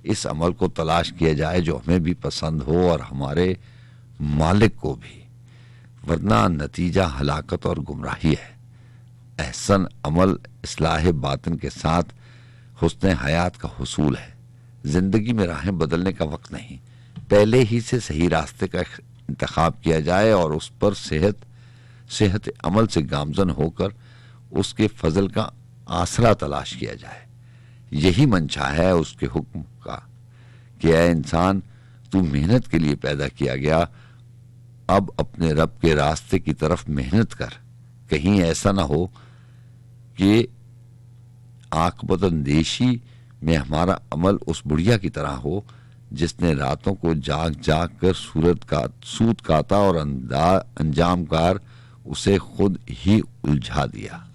इस अमल को तलाश किया जाए जो हमें भी पसंद हो और हमारे मालिक को भी, वरना नतीजा हलाकत और गुमराही है। एहसन अमल इस्लाह बातिन के साथ हुस्न हयात का हुसूल है। जिंदगी में राहें बदलने का वक्त नहीं, पहले ही से सही रास्ते का इंतखाब किया जाए और उस पर सेहत अमल से गामजन होकर उसके फजल का आसरा तलाश किया जाए। यही मंशा है उसके हुक्म का कि ऐ इंसान, तू मेहनत के लिए पैदा किया गया, अब अपने रब के रास्ते की तरफ मेहनत कर। कहीं ऐसा ना हो कि आकबत अंदेशी में हमारा अमल उस बुढ़िया की तरह हो जिसने रातों को जाग जाग कर सूद काता और अंजामकार उसे खुद ही उलझा दिया।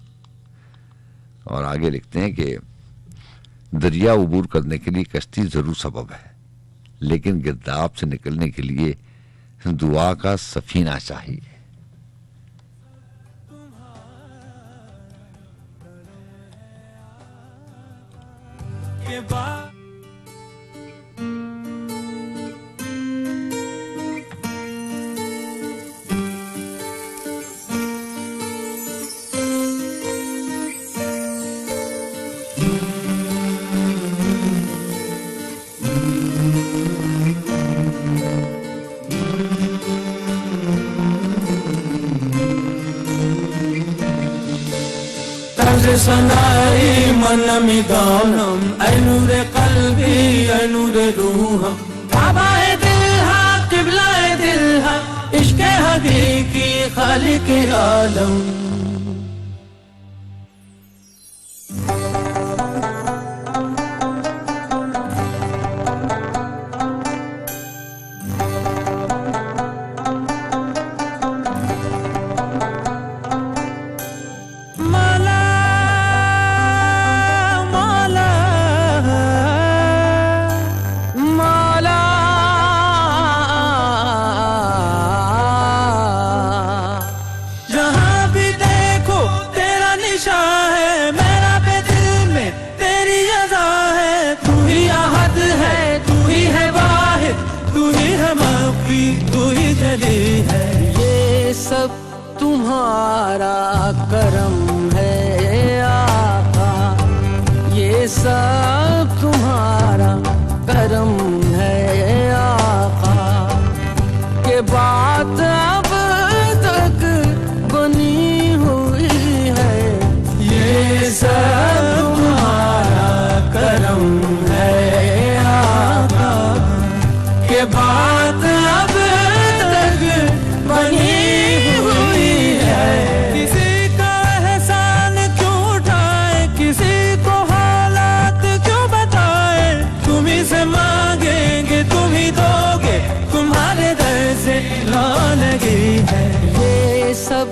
और आगे लिखते हैं कि दरिया उबूर करने के लिए कश्ती जरूर सबब है, लेकिन गिरदाब से निकलने के लिए दुआ का सफीना चाहिए। रमज सनाई मन मिदानम ऐ नूर कल्बी ऐ नूर रूहम काबाए दिल हा किबलाए दिल हा इश्क हकीकी खालिक आलम सब तुम्हारा करम है आका, ये सब तुम्हारा करम है आका, के बात अब तक बनी हुई है, ये सब तुम्हारा करम है आका, के बात अब तक बनी ये सब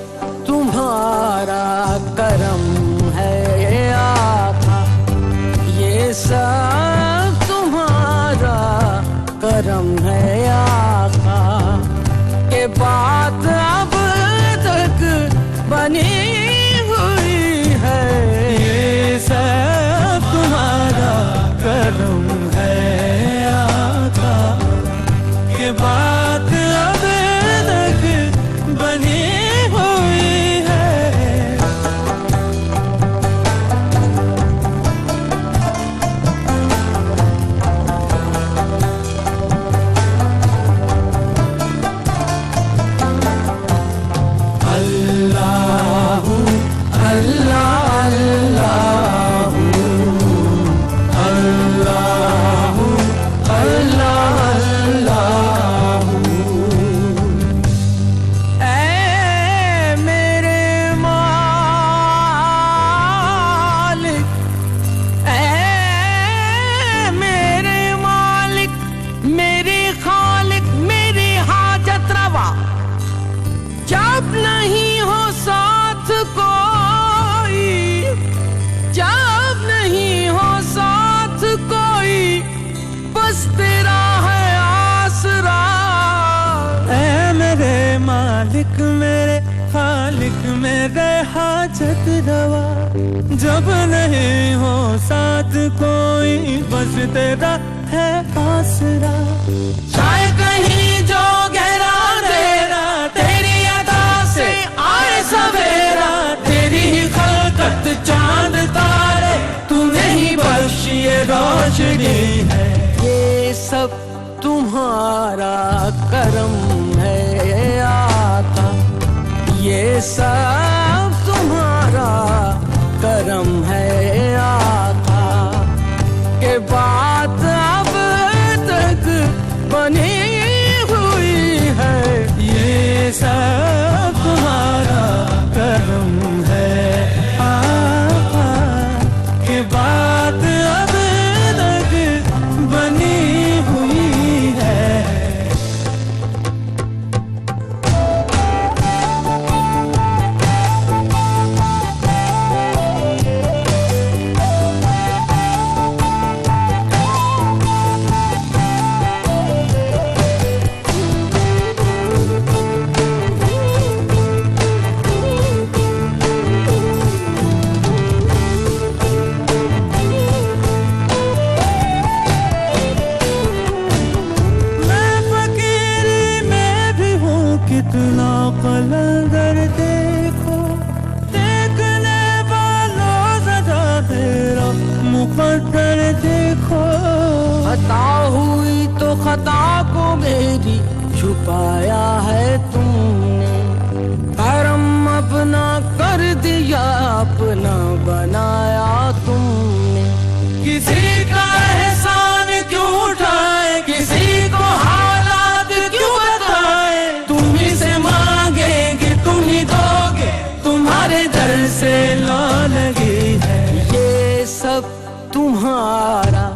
तुम्हारा करम है आका, ये सब तुम्हारा करम है आका, के बात अब तक बनी हुई है, ये सब तुम्हारा करम है आका, के बात अब तक बनी हुई है। अल्लाहु अल्लाह अल्लाहु अल्लाहु अल्लाह अल्लाहु ऐ मेरे मालिक, ऐ मेरे मालिक, मेरे खालिक, मेरी हाजत रवा, जब नहीं हो साथ कोई, जब नहीं हो साथ कोई, बस तेरा है आसरा। ऐ मेरे मालिक, मेरे खालिक, मेरे हाजत रवा, जब नहीं हो साथ कोई, बस तेरा है आसरा। चाहे कहीं जो गहरा तेरा, तेरी अदा से आए सवेरा, तेरी ही खलकत चांद तारे, तूने ही बख्शी ये रोशनी है, ये सब तुम्हारा करम है आका, ये सब तुम्हारा करम है आका, के बात अब तक बनी हुई है, ये सब तुम्हारा करम है आका, के बात अब तक बनी हुई है। कितना कलंदर देखो, देखने वालों सदा तेरा मुकद्दर देखो, खता हुई तो खता को मेरी छुपाया है तुमने, करम अपना कर दिया अपना बनाया तुमने। किसी का एहसान क्यों उठाए, किसी को हालात क्यों बताए, तुम ही से मांगेंगे तुम ही दोगे, तुम्हारे दर से ला लगी है। ये सब तुम्हारा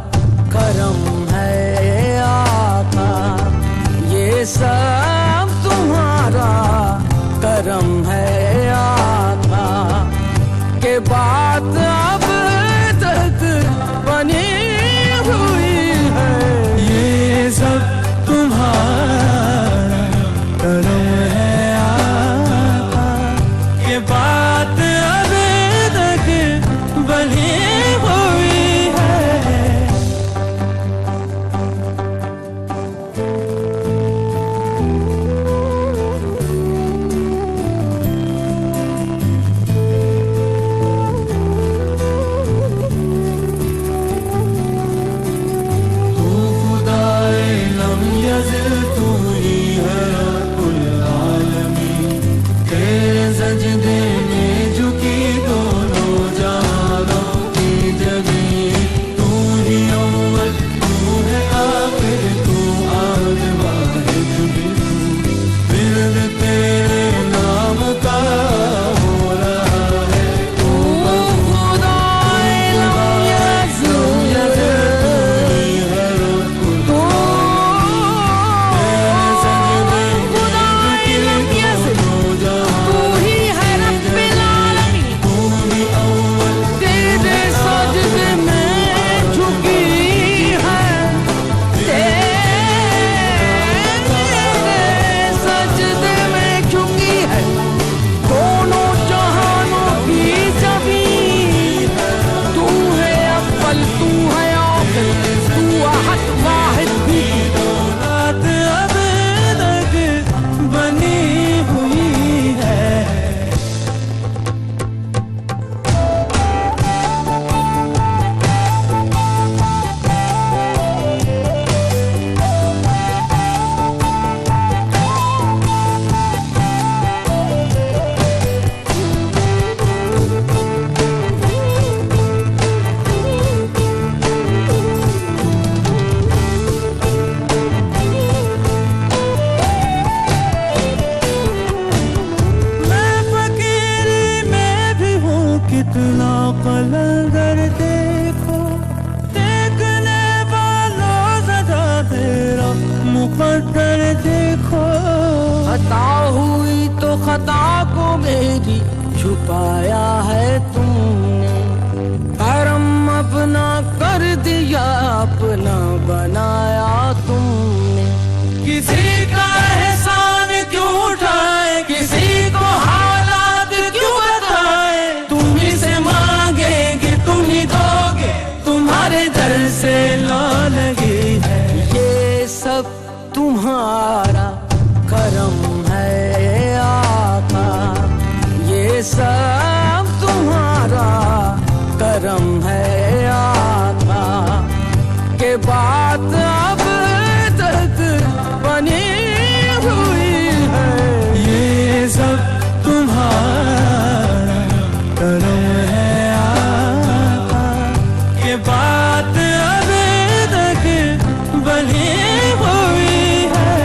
करम है आका, ये सब तुम्हारा करम है आका, के बात अब तक बनी हुई है। ये सब तुम्हारा करम है आका, के बात अब तक बनी हुई है। कितना कलंदर देखो, देखने वालों सदा तेरा मुकद्दर देखो। खता हुई तो खता को मेरी छुपाया है तुमने, करम अपना कर दिया अपना बनाया तुमने। किसी का एहसान क्यों उठाए, किसी को हालात क्यों बताए, तुम ही से मांगेंगे तुम ही दोगे, तुम्हारे दर से ला लगी है। ये सब तुम्हारा करम है आका, ये सब तुम्हारा करम है आका, के बात अब तक बनी हुई है। ये सब तुम्हारा करम है आका, के बात अब तक बनी हुई है।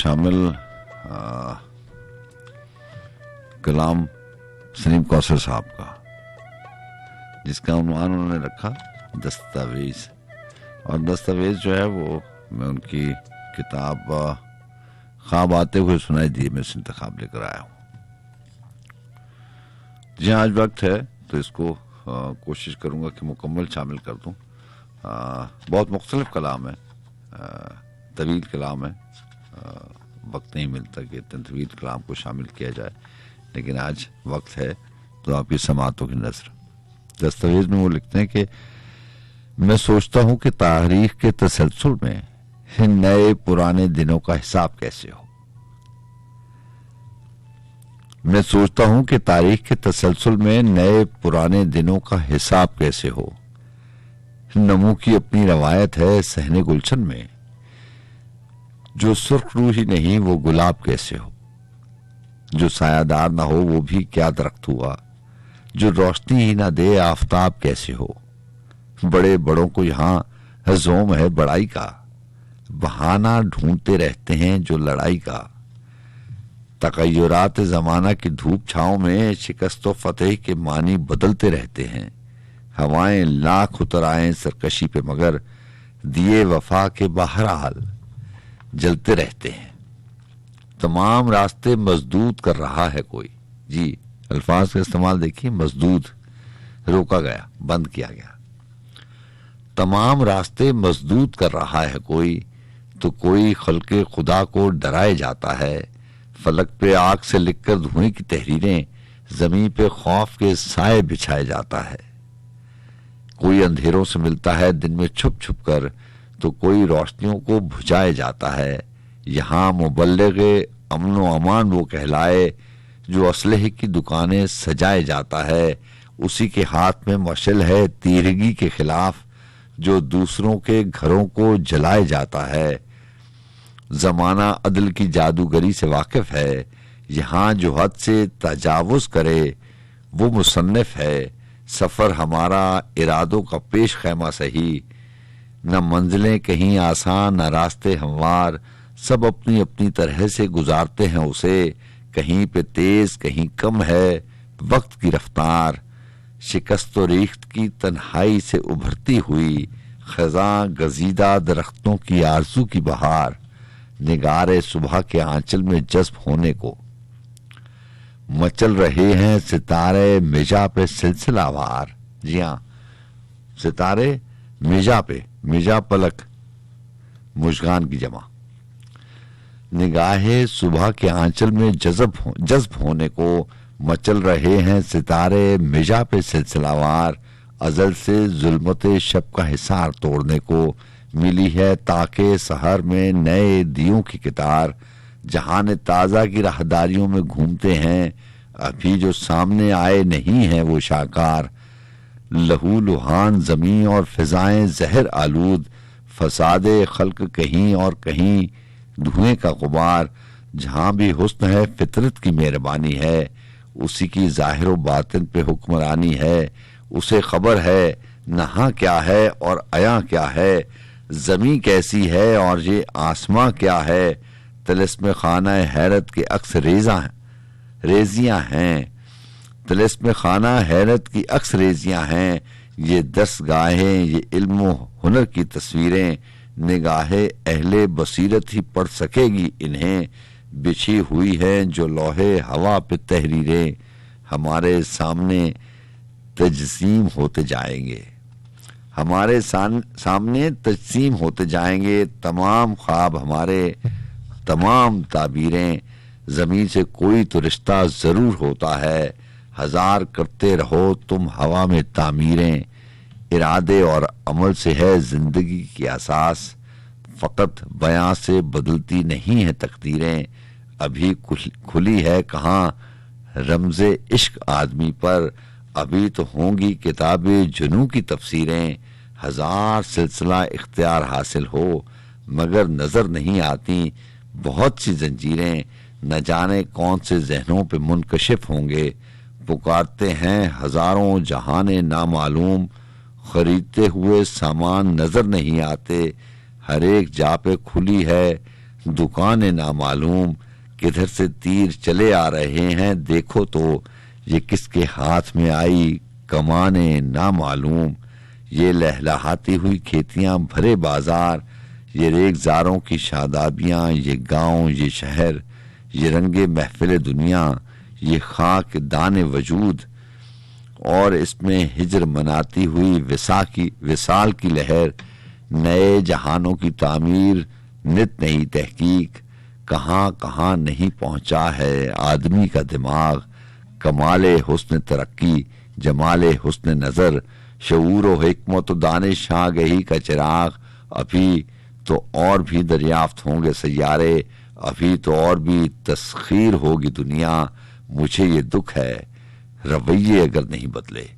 शामिल कलाम सलीम कौसर साहब का, जिसका उन्वान उन्होंने रखा दस्तावेज। और दस्तावेज जो है वो मैं उनकी किताब ख्वाब आते हुए सुनाई दिए में से इंतखाब लेकर आया हूँ। जी आज वक्त है तो इसको कोशिश करूँगा कि मुकम्मल शामिल कर दूँ। बहुत मुख्तलिफ कलाम है, तवील कलाम है, वक्त नहीं मिलता कि इतने तवील कलाम को शामिल किया जाए, लेकिन आज वक्त है तो आपकी समातों की नजर। दस्तावेज में वो लिखते हैं कि मैं सोचता हूं कि तारीख के तसलसल में नए पुराने दिनों का हिसाब कैसे हो। मैं सोचता हूं कि तारीख के तसलसल में नए पुराने दिनों का हिसाब कैसे हो। नमू की अपनी रवायत है सहने गुलशन में, जो सुर्ख रू ही नहीं वो गुलाब कैसे हो। जो सायादार ना हो वो भी क्या दरख्त हुआ, जो रोशनी ही ना दे आफताब कैसे हो। बड़े बड़ों को यहां जोम है बड़ाई का, बहाना ढूंढते रहते हैं जो लड़ाई का। तगय्युरात जमाना की धूप छांव में शिकस्त व फतेह के मानी बदलते रहते हैं। हवाएं लाख उतर आए सरकशी पे, मगर दिए वफा के बहरहाल जलते रहते हैं। तमाम रास्ते मजदूद कर रहा है कोई। जी अल्फाज का इस्तेमाल देखिए, मजदूद, रोका गया, बंद किया गया। तमाम रास्ते मजदूद कर रहा है कोई, तो कोई खल्के खुदा को डराए जाता है। फलक पे आग से लिखकर धुएं की तहरीरें, जमीन पे खौफ के साए बिछाए जाता है। कोई अंधेरों से मिलता है दिन में छुप छुप कर, तो कोई रोशनियों को बुझाए जाता है। यहाँ मुबल्लिग़े अमन व अमान वो कहलाए, जो असलहे की दुकानें सजाए जाता है। उसी के हाथ में मशल है तीरगी के खिलाफ, जो दूसरों के घरों को जलाए जाता है। जमाना अदल की जादूगरी से वाकिफ है, यहाँ जो हद से तजावुज करे वो मुसन्निफ है। सफर हमारा इरादों का पेश खैमा सही, न मंजिलें कहीं आसान न रास्ते हमवार। सब अपनी अपनी तरह से गुजारते हैं उसे, कहीं पे तेज कहीं कम है वक्त की रफ्तार। शिकस्त व रीख्त की तन्हाई से उभरती हुई, खज़ां गजीदा दरख्तों की आरज़ू की बहार। निगारे सुबह के आंचल में जज्ब होने को मचल रहे हैं सितारे मिजा पे सिलसिलावार। जी हाँ, सितारे मिजा पे, मिजा पलक, मुश्गान की जमा। निगाहे सुबह के आंचल में जज्ब होने को मचल रहे हैं सितारे मिजा पे सिलसिलावार। अजल से जुल्मत शब का हिसार तोड़ने को मिली है ताके सहर में नए दियों की कितार। जहान ताज़ा की राहदारियों में घूमते हैं, अभी जो सामने आए नहीं हैं वो शाकार। लहू लुहान जमीन और फिजाएं जहर आलूद, फसादे खल्क कहीं और कहीं धुएं का गुबार। जहां भी हुस्न है फितरत की मेहरबानी है, उसी की जाहिर व बातिन पे हुक्मरानी है। उसे खबर है नहा क्या है और अया क्या है, जमी कैसी है और ये आसमां क्या है। तिलिस्म खाना हैरत के अक्स रेजियां हैं, तिलिस्म खाना हैरत की अक्स रेजियां हैं। ये दस्तगाहें, ये इल्म हुनर की तस्वीरें, निगाहे अहले बसीरत ही पढ़ सकेगी इन्हें। बिछी हुई हैं जो लोहे हवा पे तहरीरें, हमारे सामने तजसीम होते जाएंगे। हमारे सामने तजसीम होते जाएंगे तमाम ख्वाब हमारे, तमाम ताबीरें। जमीन से कोई तो रिश्ता जरूर होता है, हजार करते रहो तुम हवा में तामीरें। इरादे और अमल से है जिंदगी की असास, फकत बयां से बदलती नहीं है तकदीरें। अभी खुली है कहाँ रमज़े इश्क आदमी पर, अभी तो होंगी किताबें जुनू की तफसीरें। हजार सिलसिला इख्तियार हासिल हो, मगर नजर नहीं आती बहुत सी जंजीरें। न जाने कौन से जहनों पे मुनकशिफ होंगे, पुकारते हैं हजारों जहाने नामालूम। खरीदते हुए सामान नजर नहीं आते, हर एक जा पे खुली है दुकानें ना मालूम किधर से तीर चले आ रहे हैं, देखो तो ये किसके हाथ में आई कमाने ना मालूम। ये लहलहाती हुई खेतियां, भरे बाजार, ये रेगजारों की शादाबियां, ये गांव, ये शहर, ये रंगे महफिल दुनिया, ये खाक दाने वजूद, और इसमें हिजर मनाती हुई विसाल की लहर, नए जहानों की तामीर, नित नई तहकीक, कहाँ कहाँ नहीं पहुंचा है आदमी का दिमाग। कमाले हुस्न तरक्की, जमाले हुस्न नजर, शऊर व हिकमत दानिश आगही का चिराग। अभी तो और भी दरियाफ्त होंगे सैयारे, अभी तो और भी तस्खीर होगी दुनिया। मुझे ये दुख है रवैये अगर नहीं बदले,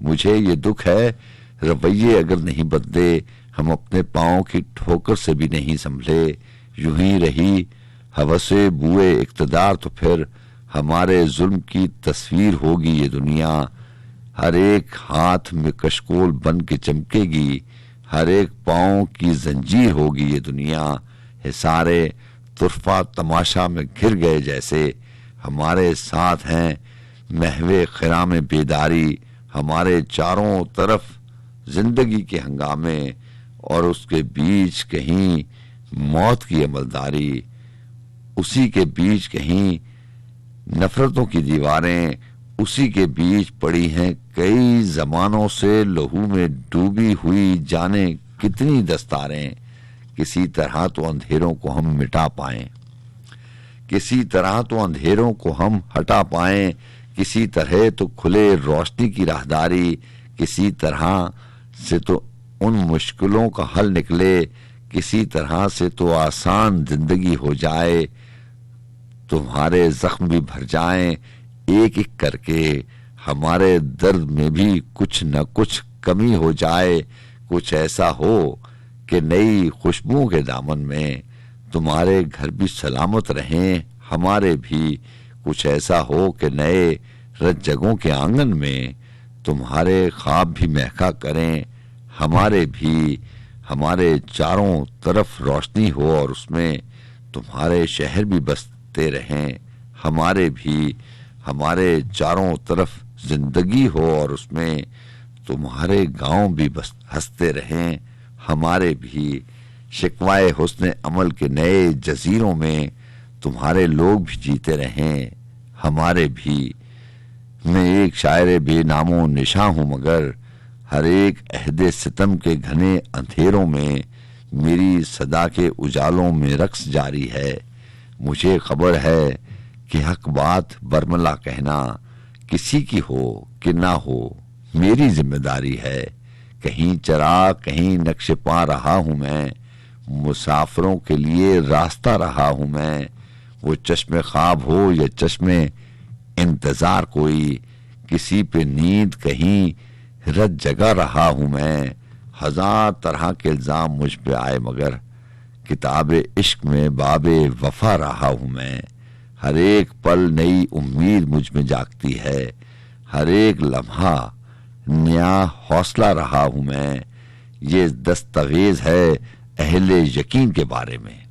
मुझे ये दुख है रवैये अगर नहीं बदले। हम अपने पाँव की ठोकर से भी नहीं संभले, यूं ही रही हवसे बुए इक्तदार तो फिर हमारे जुल्म की तस्वीर होगी ये दुनिया। हर एक हाथ में कशकोल बन के चमकेगी, हर एक पाँव की जंजीर होगी ये दुनिया। हिसारे तुरफा तमाशा में घिर गए जैसे, हमारे साथ हैं महवे खिराम बेदारी। हमारे चारों तरफ जिंदगी के हंगामे, और उसके बीच कहीं मौत की अमलदारी, उसी के बीच कहीं नफरतों की दीवारें, उसी के बीच पड़ी हैं कई जमानों से लहू में डूबी हुई जाने कितनी दस्तारें। किसी तरह तो अंधेरों को हम मिटा पाएं, किसी तरह तो अंधेरों को हम हटा पाएं, किसी तरह तो खुले रोशनी की राहदारी, किसी तरह से तो उन मुश्किलों का हल निकले, किसी तरह से तो आसान जिंदगी हो जाए। तुम्हारे जख्म भी भर जाएं एक एक करके, हमारे दर्द में भी कुछ न कुछ कमी हो जाए। कुछ ऐसा हो कि नई खुशबुओं के दामन में तुम्हारे घर भी सलामत रहें, हमारे भी। कुछ ऐसा हो कि नए रज जगों के आंगन में तुम्हारे ख्वाब भी महका करें, हमारे भी। हमारे चारों तरफ रोशनी हो और उसमें तुम्हारे शहर भी बसते रहें, हमारे भी। हमारे चारों तरफ जिंदगी हो और उसमें तुम्हारे गांव भी बस हंसते रहें, हमारे भी। शिकवाए हुस्न अमल के नए जजीरों में तुम्हारे लोग भी जीते रहें, हमारे भी। मैं एक शायर बेनामो निशा हूं, मगर हर एक अहदे सितम के घने अंधेरों में मेरी सदा के उजालों में रक्स जारी है। मुझे खबर है कि हक बात बरमला कहना, किसी की हो कि ना हो मेरी जिम्मेदारी है। कहीं चरा कहीं नक्शे पा रहा हूं मैं, मुसाफिरों के लिए रास्ता रहा हूं मैं। वो चश्मे ख्वाब हो या चश्मे इंतजार कोई, किसी पे नींद कहीं रत जगा रहा हूं मैं। हजार तरह के इल्जाम मुझ पे आए, मगर किताबे इश्क में बाबे वफा रहा हूं मैं। हर एक पल नई उम्मीद मुझ में जागती है, हर एक लम्हा नया हौसला रहा हूं मैं। ये दस्तावेज है अहले यकीन के बारे में,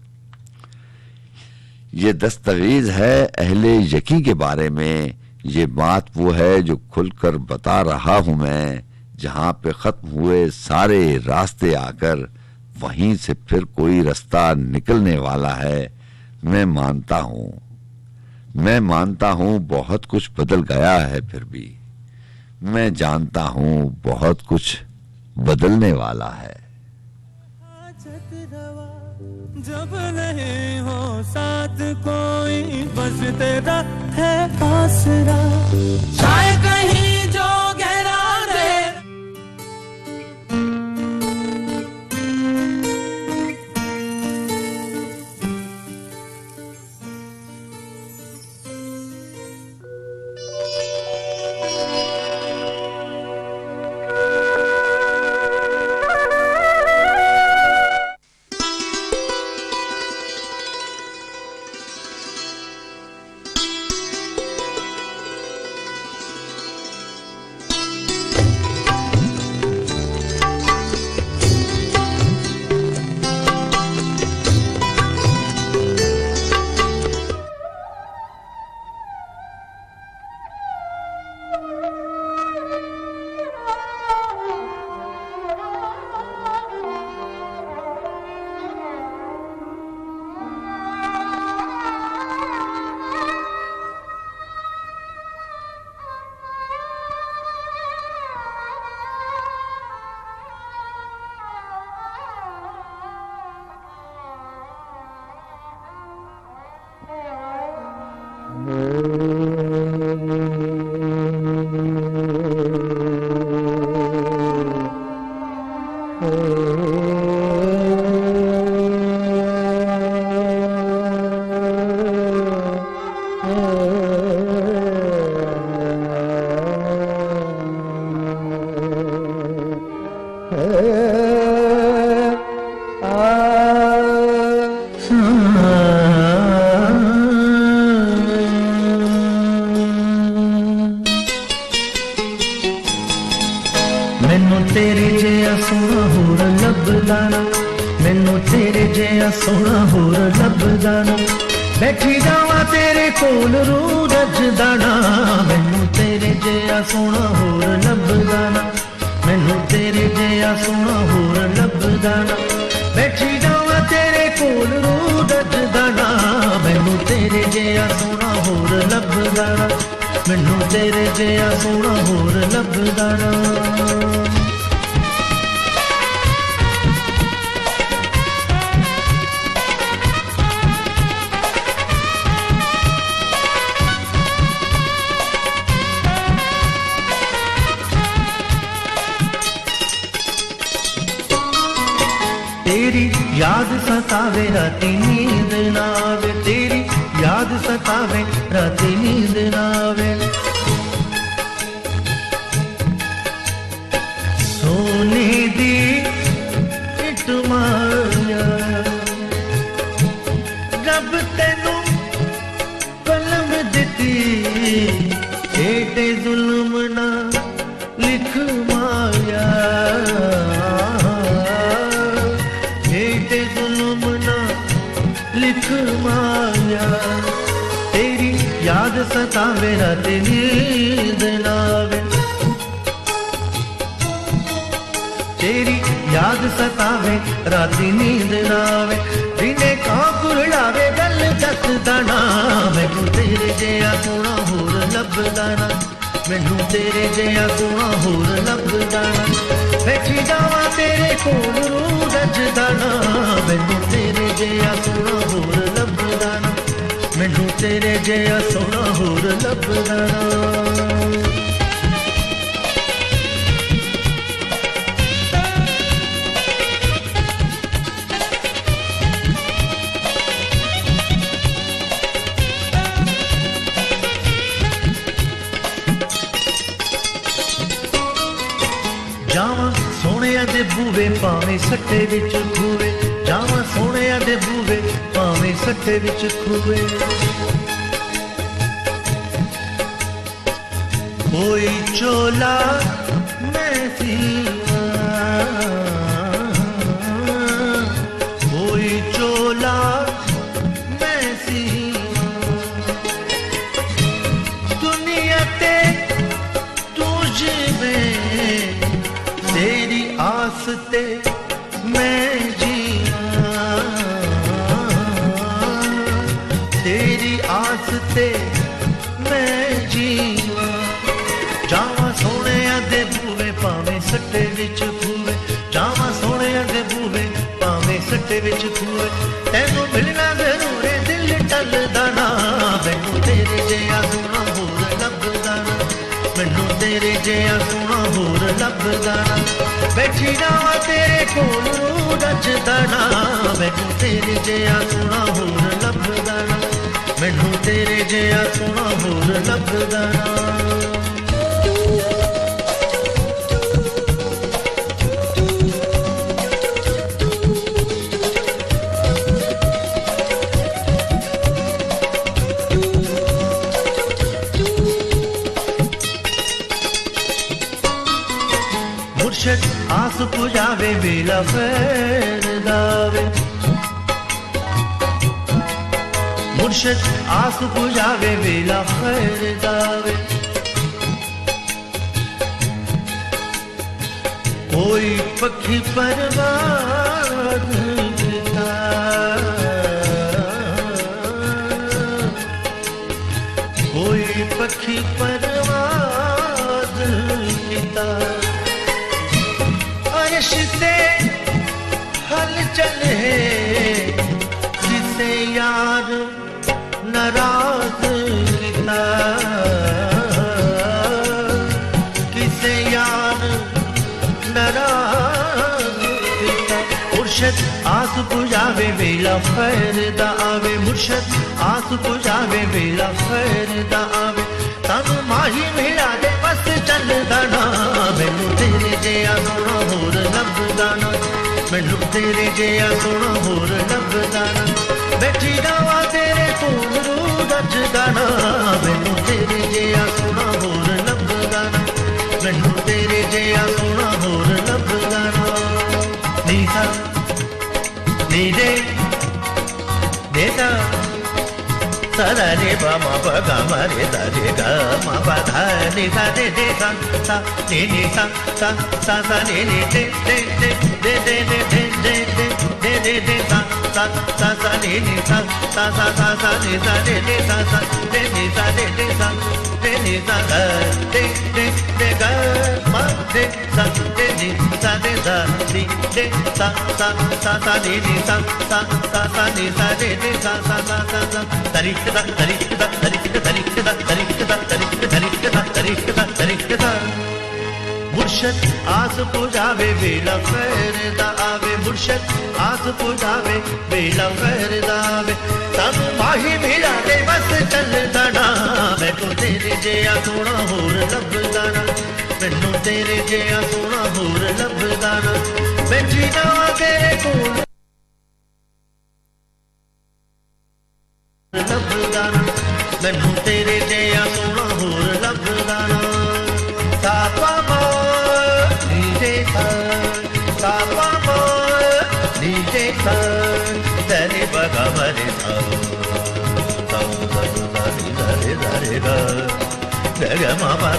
ये दस्तावेज है अहले यकीन के बारे में। ये बात वो है जो खुलकर बता रहा हूं मैं। जहां पे खत्म हुए सारे रास्ते आकर, वहीं से फिर कोई रास्ता निकलने वाला है। मैं मानता हूं बहुत कुछ बदल गया है, फिर भी मैं जानता हूं बहुत कुछ बदलने वाला है। जब नहीं हो साथ कोई, बस तेरा है आसरा, शायद कहीं जो गहरा रहे। ਲੱਭਦਾ ਨਾ ਮੈਨੂੰ ਤੇਰੇ ਜਿਹਾ ਸੋਹਣਾ ਹੋਰ ਲੱਭਦਾ ਨਾ ਬੈਠੀ ਜਾਵਾਂ ਤੇਰੇ ਕੋਲ ਰੂ ਰੱਜਦਾ ਨਾ ਮੈਨੂੰ ਤੇਰੇ ਜਿਹਾ ਸੋਹਣਾ ਹੋਰ ਲੱਭਦਾ ਨਾ ਮੈਨੂੰ ਤੇਰੇ ਜਿਹਾ ਸੋਹਣਾ ਹੋਰ ਲੱਭਦਾ ਨਾ ਬੈਠੀ ਜਾਵਾਂ ਤੇਰੇ ਕੋਲ ਰੂ ਰੱਜਦਾ ਨਾ ਮੈਨੂੰ ਤੇਰੇ ਜਿਹਾ ਸੋਹਣਾ ਹੋਰ ਲੱਭਦਾ ਨਾ ਮੈਨੂੰ ਤੇਰੇ ਜਿਹਾ ਸੋਹਣਾ ਹੋਰ ਲੱਭਦਾ ਨਾ तेरी याद सतावे राती नींद ना आवे तेरी याद सतावे राती नींद ना आवे सोने दी इट माया रब तेनू कलम दिती एडे जुल्म ना लिख माया लिख माया तेरी याद सतावे रात नींद ना आवे तेरी याद सतावे रात नींद ना आवे दिने का कुरलावे गल जसदा ना मैनू तेरे जिहा सोहना होर लभदा ना मैनू तेरे जिहा सोहना होर लभदा ना बैठी जावां तेरे कोल रू रजदा ना मैनू तेरे जिहा सोहना होर लभदा ना मैनू तेरे जिहा सोहना होर लभदा ना जावां सोहणिया दे बूवे भावें सट्टे विच खूवे जावां सोहणिया दे बूवे भावें सट्टे विच खूवे कोई चोला मैं सीवां कोई चोला मैं सीवां दुनिया ते तुझ में तेरी आस ते मैं जिया तेरी आस ते मैं जिया जावां सोहणिया दे बूवे भावें सट्टे विच खूवे जावां सोहणिया दे बूवे भावें सट्टे विच खूवे तैनू मिलना जरूर दिल टलदा ना मैनू तेरे जिहा सोहना होर लभदा ना मैनू तेरे जिहा सोहना होर लभदा ना बैठी जावां तेरे कोल रू रजदा ना मैनू तेरे जिहा सोहना होर लभदा ना मैनू तेरे जिहा सोहना होर लभदा ना मुर्शद आस पुजावे वेला खैर दावे मुर्शद आस पुजावे वेला खैर दावे कोई पक्षी परवाज़ किता कोई पक्षी परवाज़ किता रिश्ते हलचल है जिसे यार नाराज किता किसे यार नाराज किता मुर्शद आस पुजावे वेला खैर दा आवे मुर्शद आस पुजावे वेला खैर दा आवे तन माही मिला दे बस चलदा ना मैनू तेरे जिहा सोहना होर लभदा ना मैनू तेरे जिहा सोहना होर लभदा ना बैठी जावां तेरे कोल रू रजदा ना मैनू तेरे जिहा सोहना होर लभदा ना मैनू तेरे जिहा सोहना होर लभदा ना नी सा सा दा रे प म प ग म रे दा रे ग म प धा नि सा रे रे सा सा नि नि सा सा सा सा नि नि रे रे रे रे रे रे रे रे रे रे रे सा सा सा सा नि नि सा सा सा सा सा नि सा रे रे सा सा रे नि सा रे रे सा रे नि सा ग रे रे रे ग म रे सा रे नि सा रे सा नि रे सा सा सा सा नि नि सा सा सा सा नि सा रे रे सा सा सा सा सा तरिकदा तरिकदा तरिकदा तरिकदा तरिकदा तरिकदा तरिकदा तरिकदा तरिकदा मुर्शद आस पुजावे वेला फरदा आवे मुर्शद आस पुजावे वेला फरदा आवे तन माही मेरा दे बस चल दना मैं तो तेरे जिया सोना होर लभदा ना मैनू तेरे जिया सोना होर लभदा ना मैं जीना तेरे कोल लभदा ना मैनू तेरे जिया सोना होर लभदा ना Sapa Papa, DJ Dari Baga Mari Daga Mama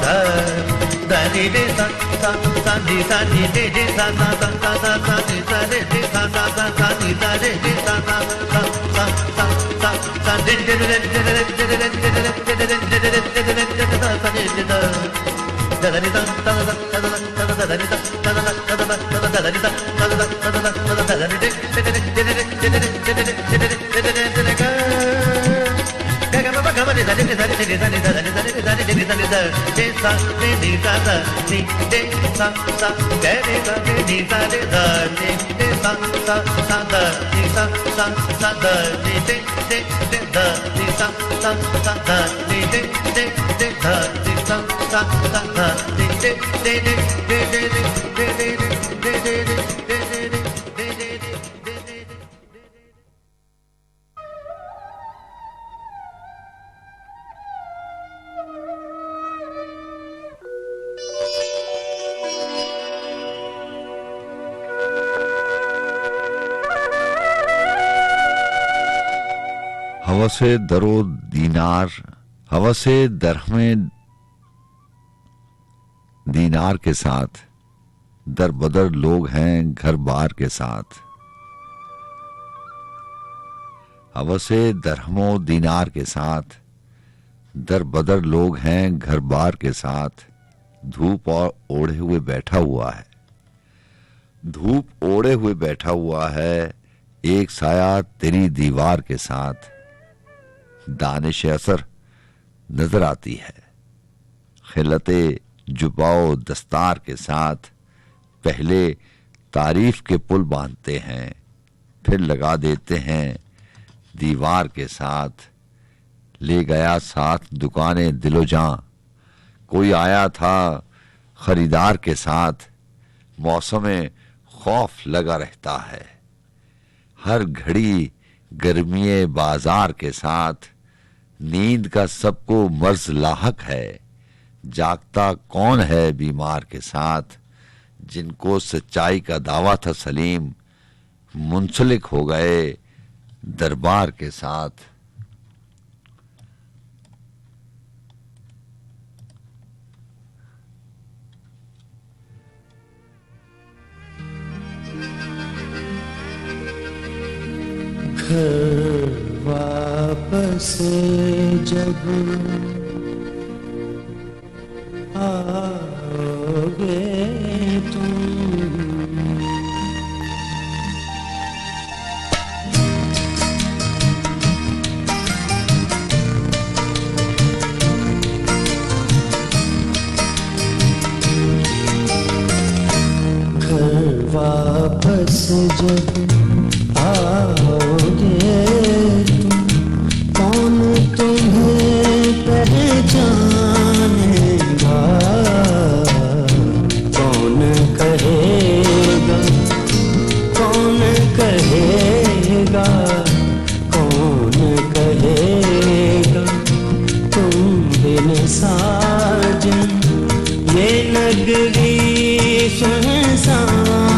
Dari De Sa Sa Sa Di Sa Di De De Sa Sa Sa Sa Sa Sa Di Sa De De Sa Sa Sa Sa Di Sa De De Sa Sa Sa Sa Sa Sa Sa De De De De De De De De De De हवसे दरो दीनार हवसे दरहमे दीनार के साथ दर बदर लोग हैं घर बार के साथ हवसे दरहमो दीनार के साथ दर बदर लोग हैं घर बार के साथ धूप और ओढ़े हुए बैठा हुआ है धूप ओढ़े हुए बैठा हुआ है एक साया तेरी दीवार के साथ दानिश असर नजर आती है खिलते जुबाओ दस्तार के साथ पहले तारीफ के पुल बांधते हैं फिर लगा देते हैं दीवार के साथ ले गया साथ दुकानें दिलो जां कोई आया था खरीदार के साथ मौसम खौफ लगा रहता है हर घड़ी गर्मीए बाजार के साथ नींद का सबको मर्ज लाहक है जागता कौन है बीमार के साथ जिनको सच्चाई का दावा था सलीम मुंसलिक हो गए दरबार के साथ घर वापस जब आओगे तुम घर वापस जब आओगे तुम कौन तुम्हें पहचानेगा कौन कहेगा कौन कहेगा कौन कहेगा तुम बिन साजन ये नगरी सुनसान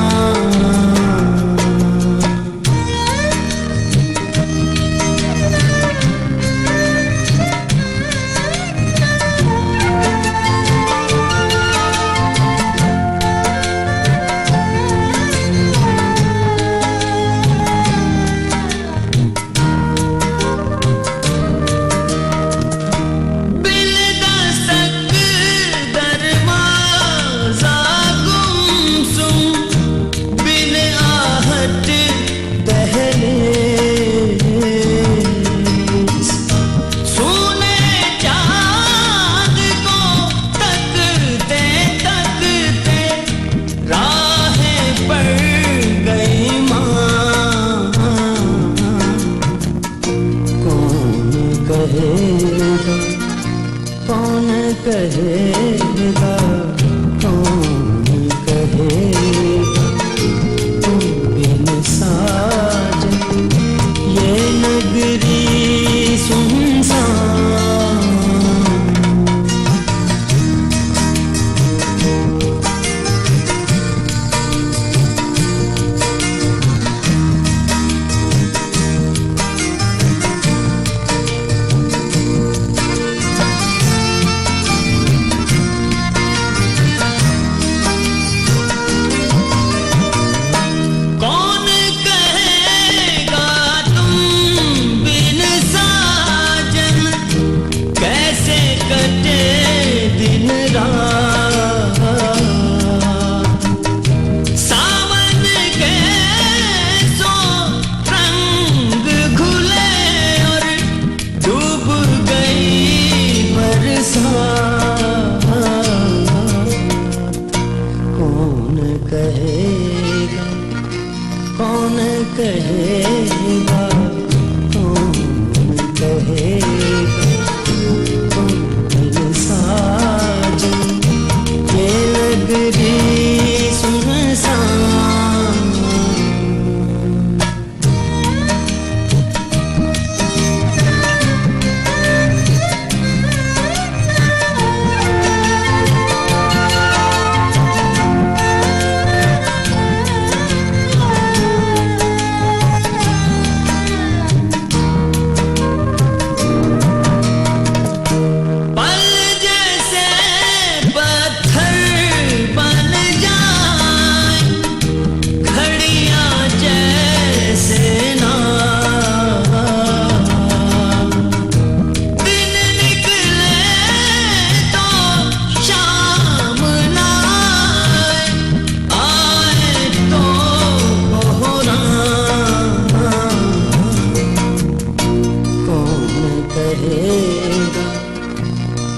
कहेगा, कौन कहेगा, कौन कहेगा तुम बिन साजन ये नगरी सुनसान। कौन कहेगा, कौन कहेगा, कौन कहेगा तुम बिन साजन ये नगरी सुनसान।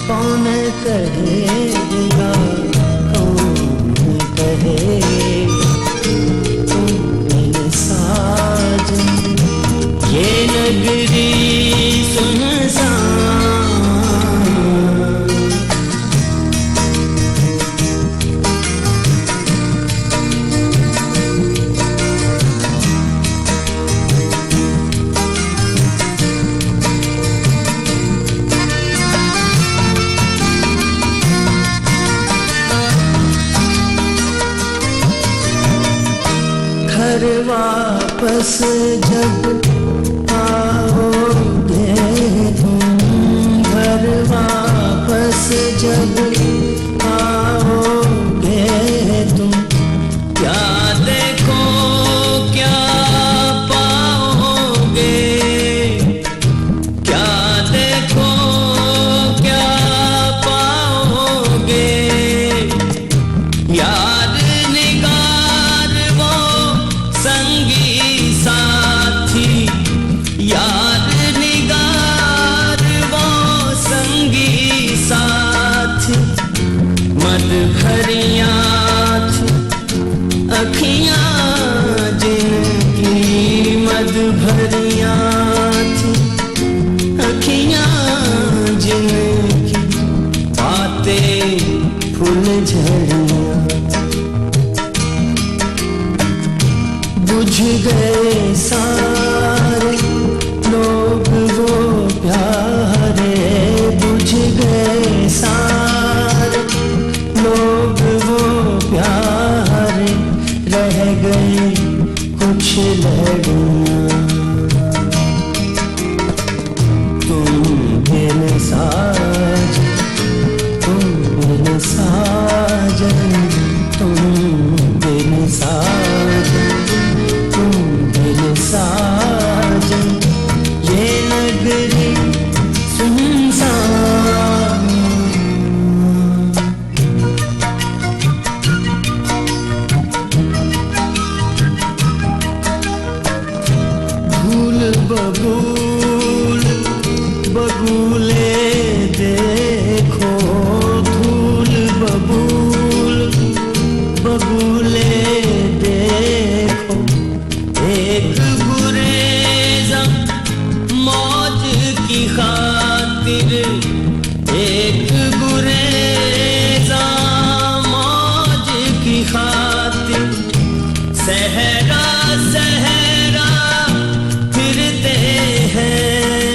कौन कहेगा, कौन कहेगा तुम बिन साजन ये नगरी सुनसान। घर वापस जब आओगे तुम, घर वापस जब आओगे तुम, क्या देखो क्या पाओगे, क्या देखो क्या पाओगे, याद निगार वो संगी साथी, याद निगार वो संगी साथी, मद भरियां थी अखियां जिनकी, मद भरियां थी अखियां जिनकी, बातें फूल झड़ियां बुझ गए सारे लोग वो प्यारे, बुझ गए सारे लोग वो प्यारे, रह गए कुछ लड़ियां तुम बिन साजन, तुम बिन साजन, तुम बिन साजन, तुम बिन साजन ये नगरी सुनसान। भूल बबूल बबूले देखो, धूल बबूल बबूले देखो, एक गुरेज़ मौज की खातिर खातिर एक गुरेजा मौज की खातिर सहरा सहरा फिरते हैं,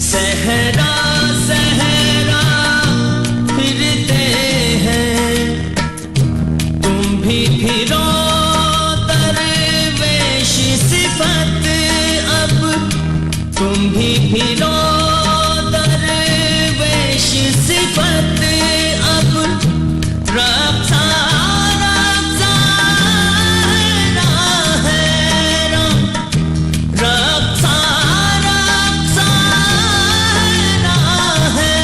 सहरा सहरा फिरते हैं। तुम भी फिरो दरवेश सिफत अब, तुम भी फिरो दरवेश सिफत अब। रब्ता रब्ता है रब्ता रब्ता है।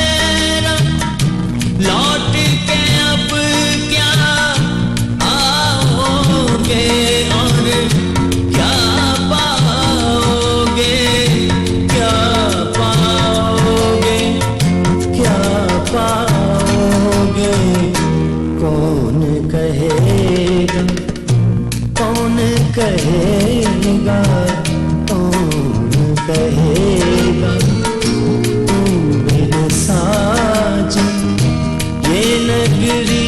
लौट के अब क्या आओगे और क्या पाओगे, क्या पाओगे, क्या पाओगे। कौन कहेगा, कौन कहेगा, कौन कहेगा। तुम बिन साजन ये नगरी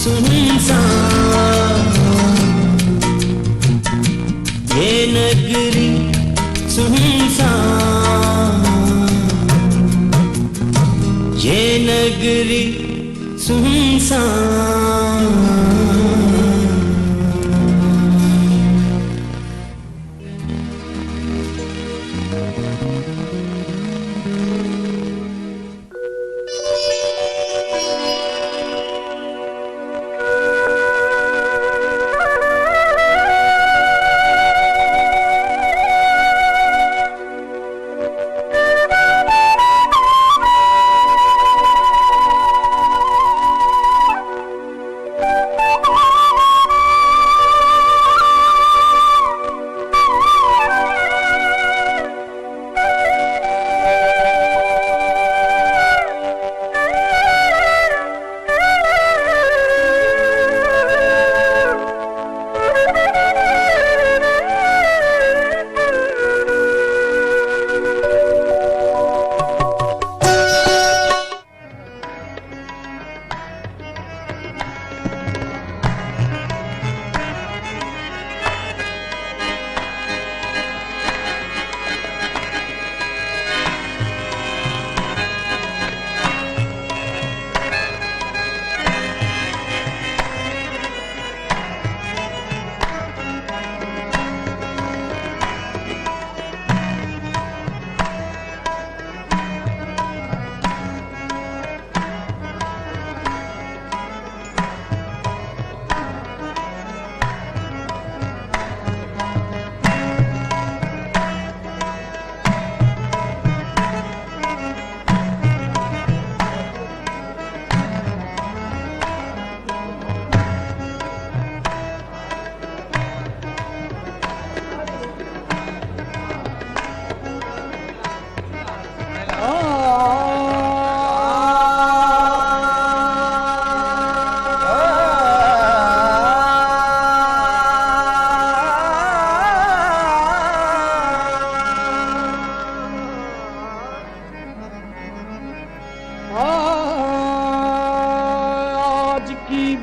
सुनसान, ये नगरी सुनसान, ये नगरी सुनसान।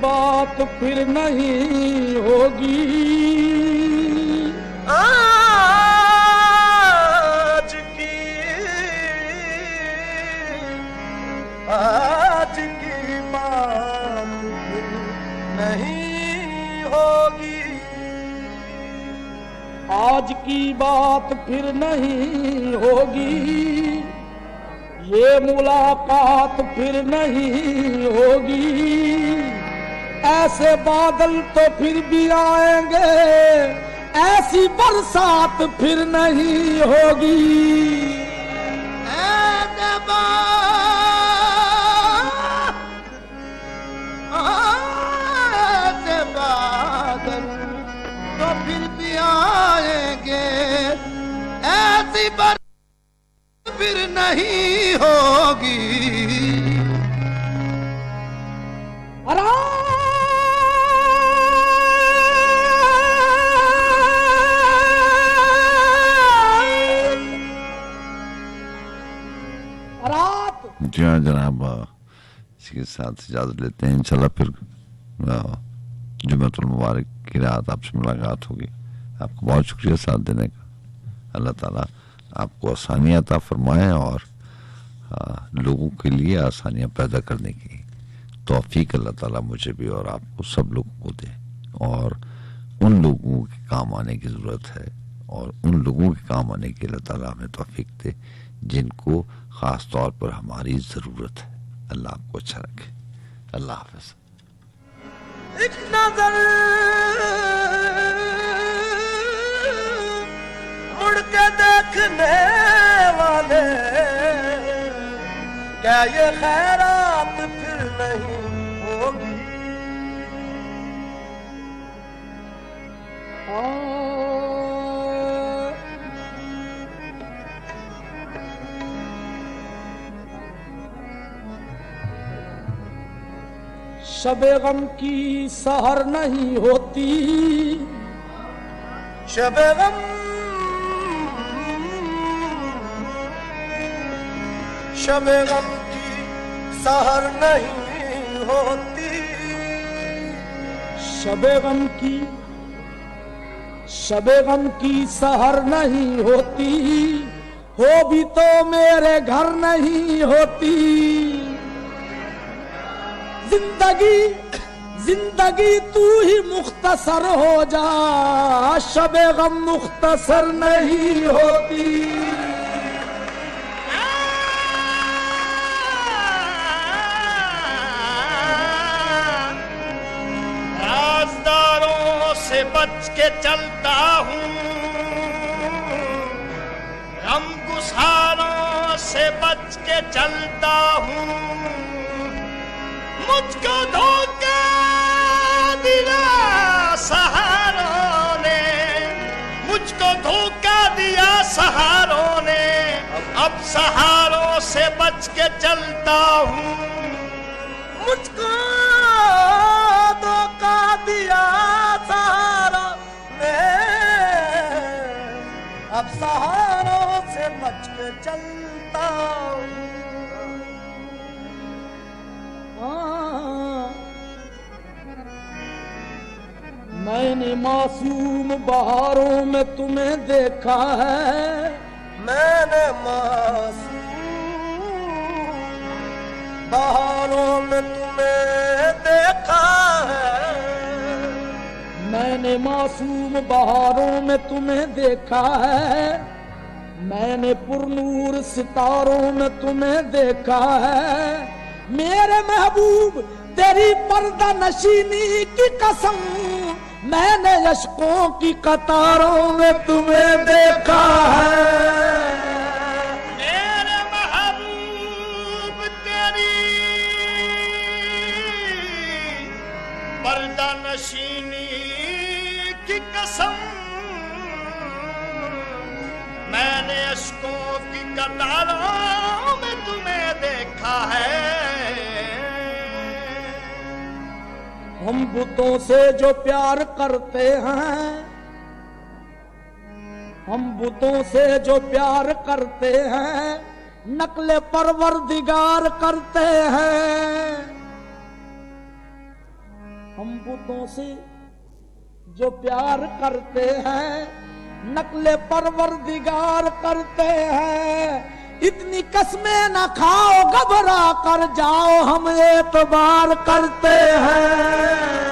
बात फिर नहीं होगी, आज की बात फिर नहीं होगी, आज की बात फिर नहीं होगी, ये मुलाकात फिर नहीं होगी। ऐसे बादल तो फिर भी आएंगे, ऐसी बरसात फिर नहीं होगी। ऐसे बादल तो फिर भी आएंगे, ऐसी बरसात फिर नहीं होगी। रात जी हाँ जनाब, इसके साथ इजाज़त लेते हैं। इंशाल्लाह फिर जुम्मतुल मुबारक की रात आपसे मुलाकात होगी। आपको बहुत शुक्रिया साथ देने का। अल्लाह ताला आपको आसानियाँ अता फरमाए और लोगों के लिए आसानियाँ पैदा करने की तौफीक अल्लाह ताला मुझे भी और आपको सब लोगों को दे। और उन लोगों के काम आने की ज़रूरत है और उन लोगों के काम आने की अल्लाह ताला हमें तौफीक दे जिनको ख़ास तौर पर हमारी ज़रूरत है। अल्लाह आपको अच्छा रखे। अल्लाह हाफ़िज़। एक नजर मुड़ के देखने वाले, क्या ये खैरात फिर नहीं होगी? शबे गम की सहर नहीं होती, शबे गम शबे गम की सहर नहीं होती, शबे गम की सहर नहीं होती, हो भी तो मेरे घर नहीं होती। जिंदगी तू ही मुख्तसर हो जा, शबे गम मुख्तसर नहीं होती। राज़दारों से बच के चलता हूँ, गमगुसारों से बच के चलता हूँ। मुझको धोखा दिया सहारों ने, मुझको धोखा दिया सहारों ने, अब सहारों से बच के चलता हूँ। मुझको धोखा दिया सहारों ने, अब सहारों से बच के चलता हूँ। मैंने मासूम बहारों में तुम्हें देखा है, मैंने मासूम बहारों में तुम्हें देखा है, मैंने मासूम बहारों में तुम्हें देखा है, मैंने पुरनूर सितारों में तुम्हें देखा है। मेरे महबूब तेरी पर्दा नशीनी की कसम, मैंने अश्कों की कतारों में तुम्हें देखा है। मेरे महबूब तेरी पर्दा नशीनी की कसम, मैंने अश्कों की कतारों में तुम्हें देखा है। हम बुतों से जो प्यार करते हैं, हम बुतों से जो प्यार करते हैं, नकले परवरदिगार करते हैं। हम बुतों से जो प्यार करते हैं, नकले परवरदिगार करते हैं। इतनी कसमें न खाओ, घबरा कर जाओ, हम एतबार करते हैं।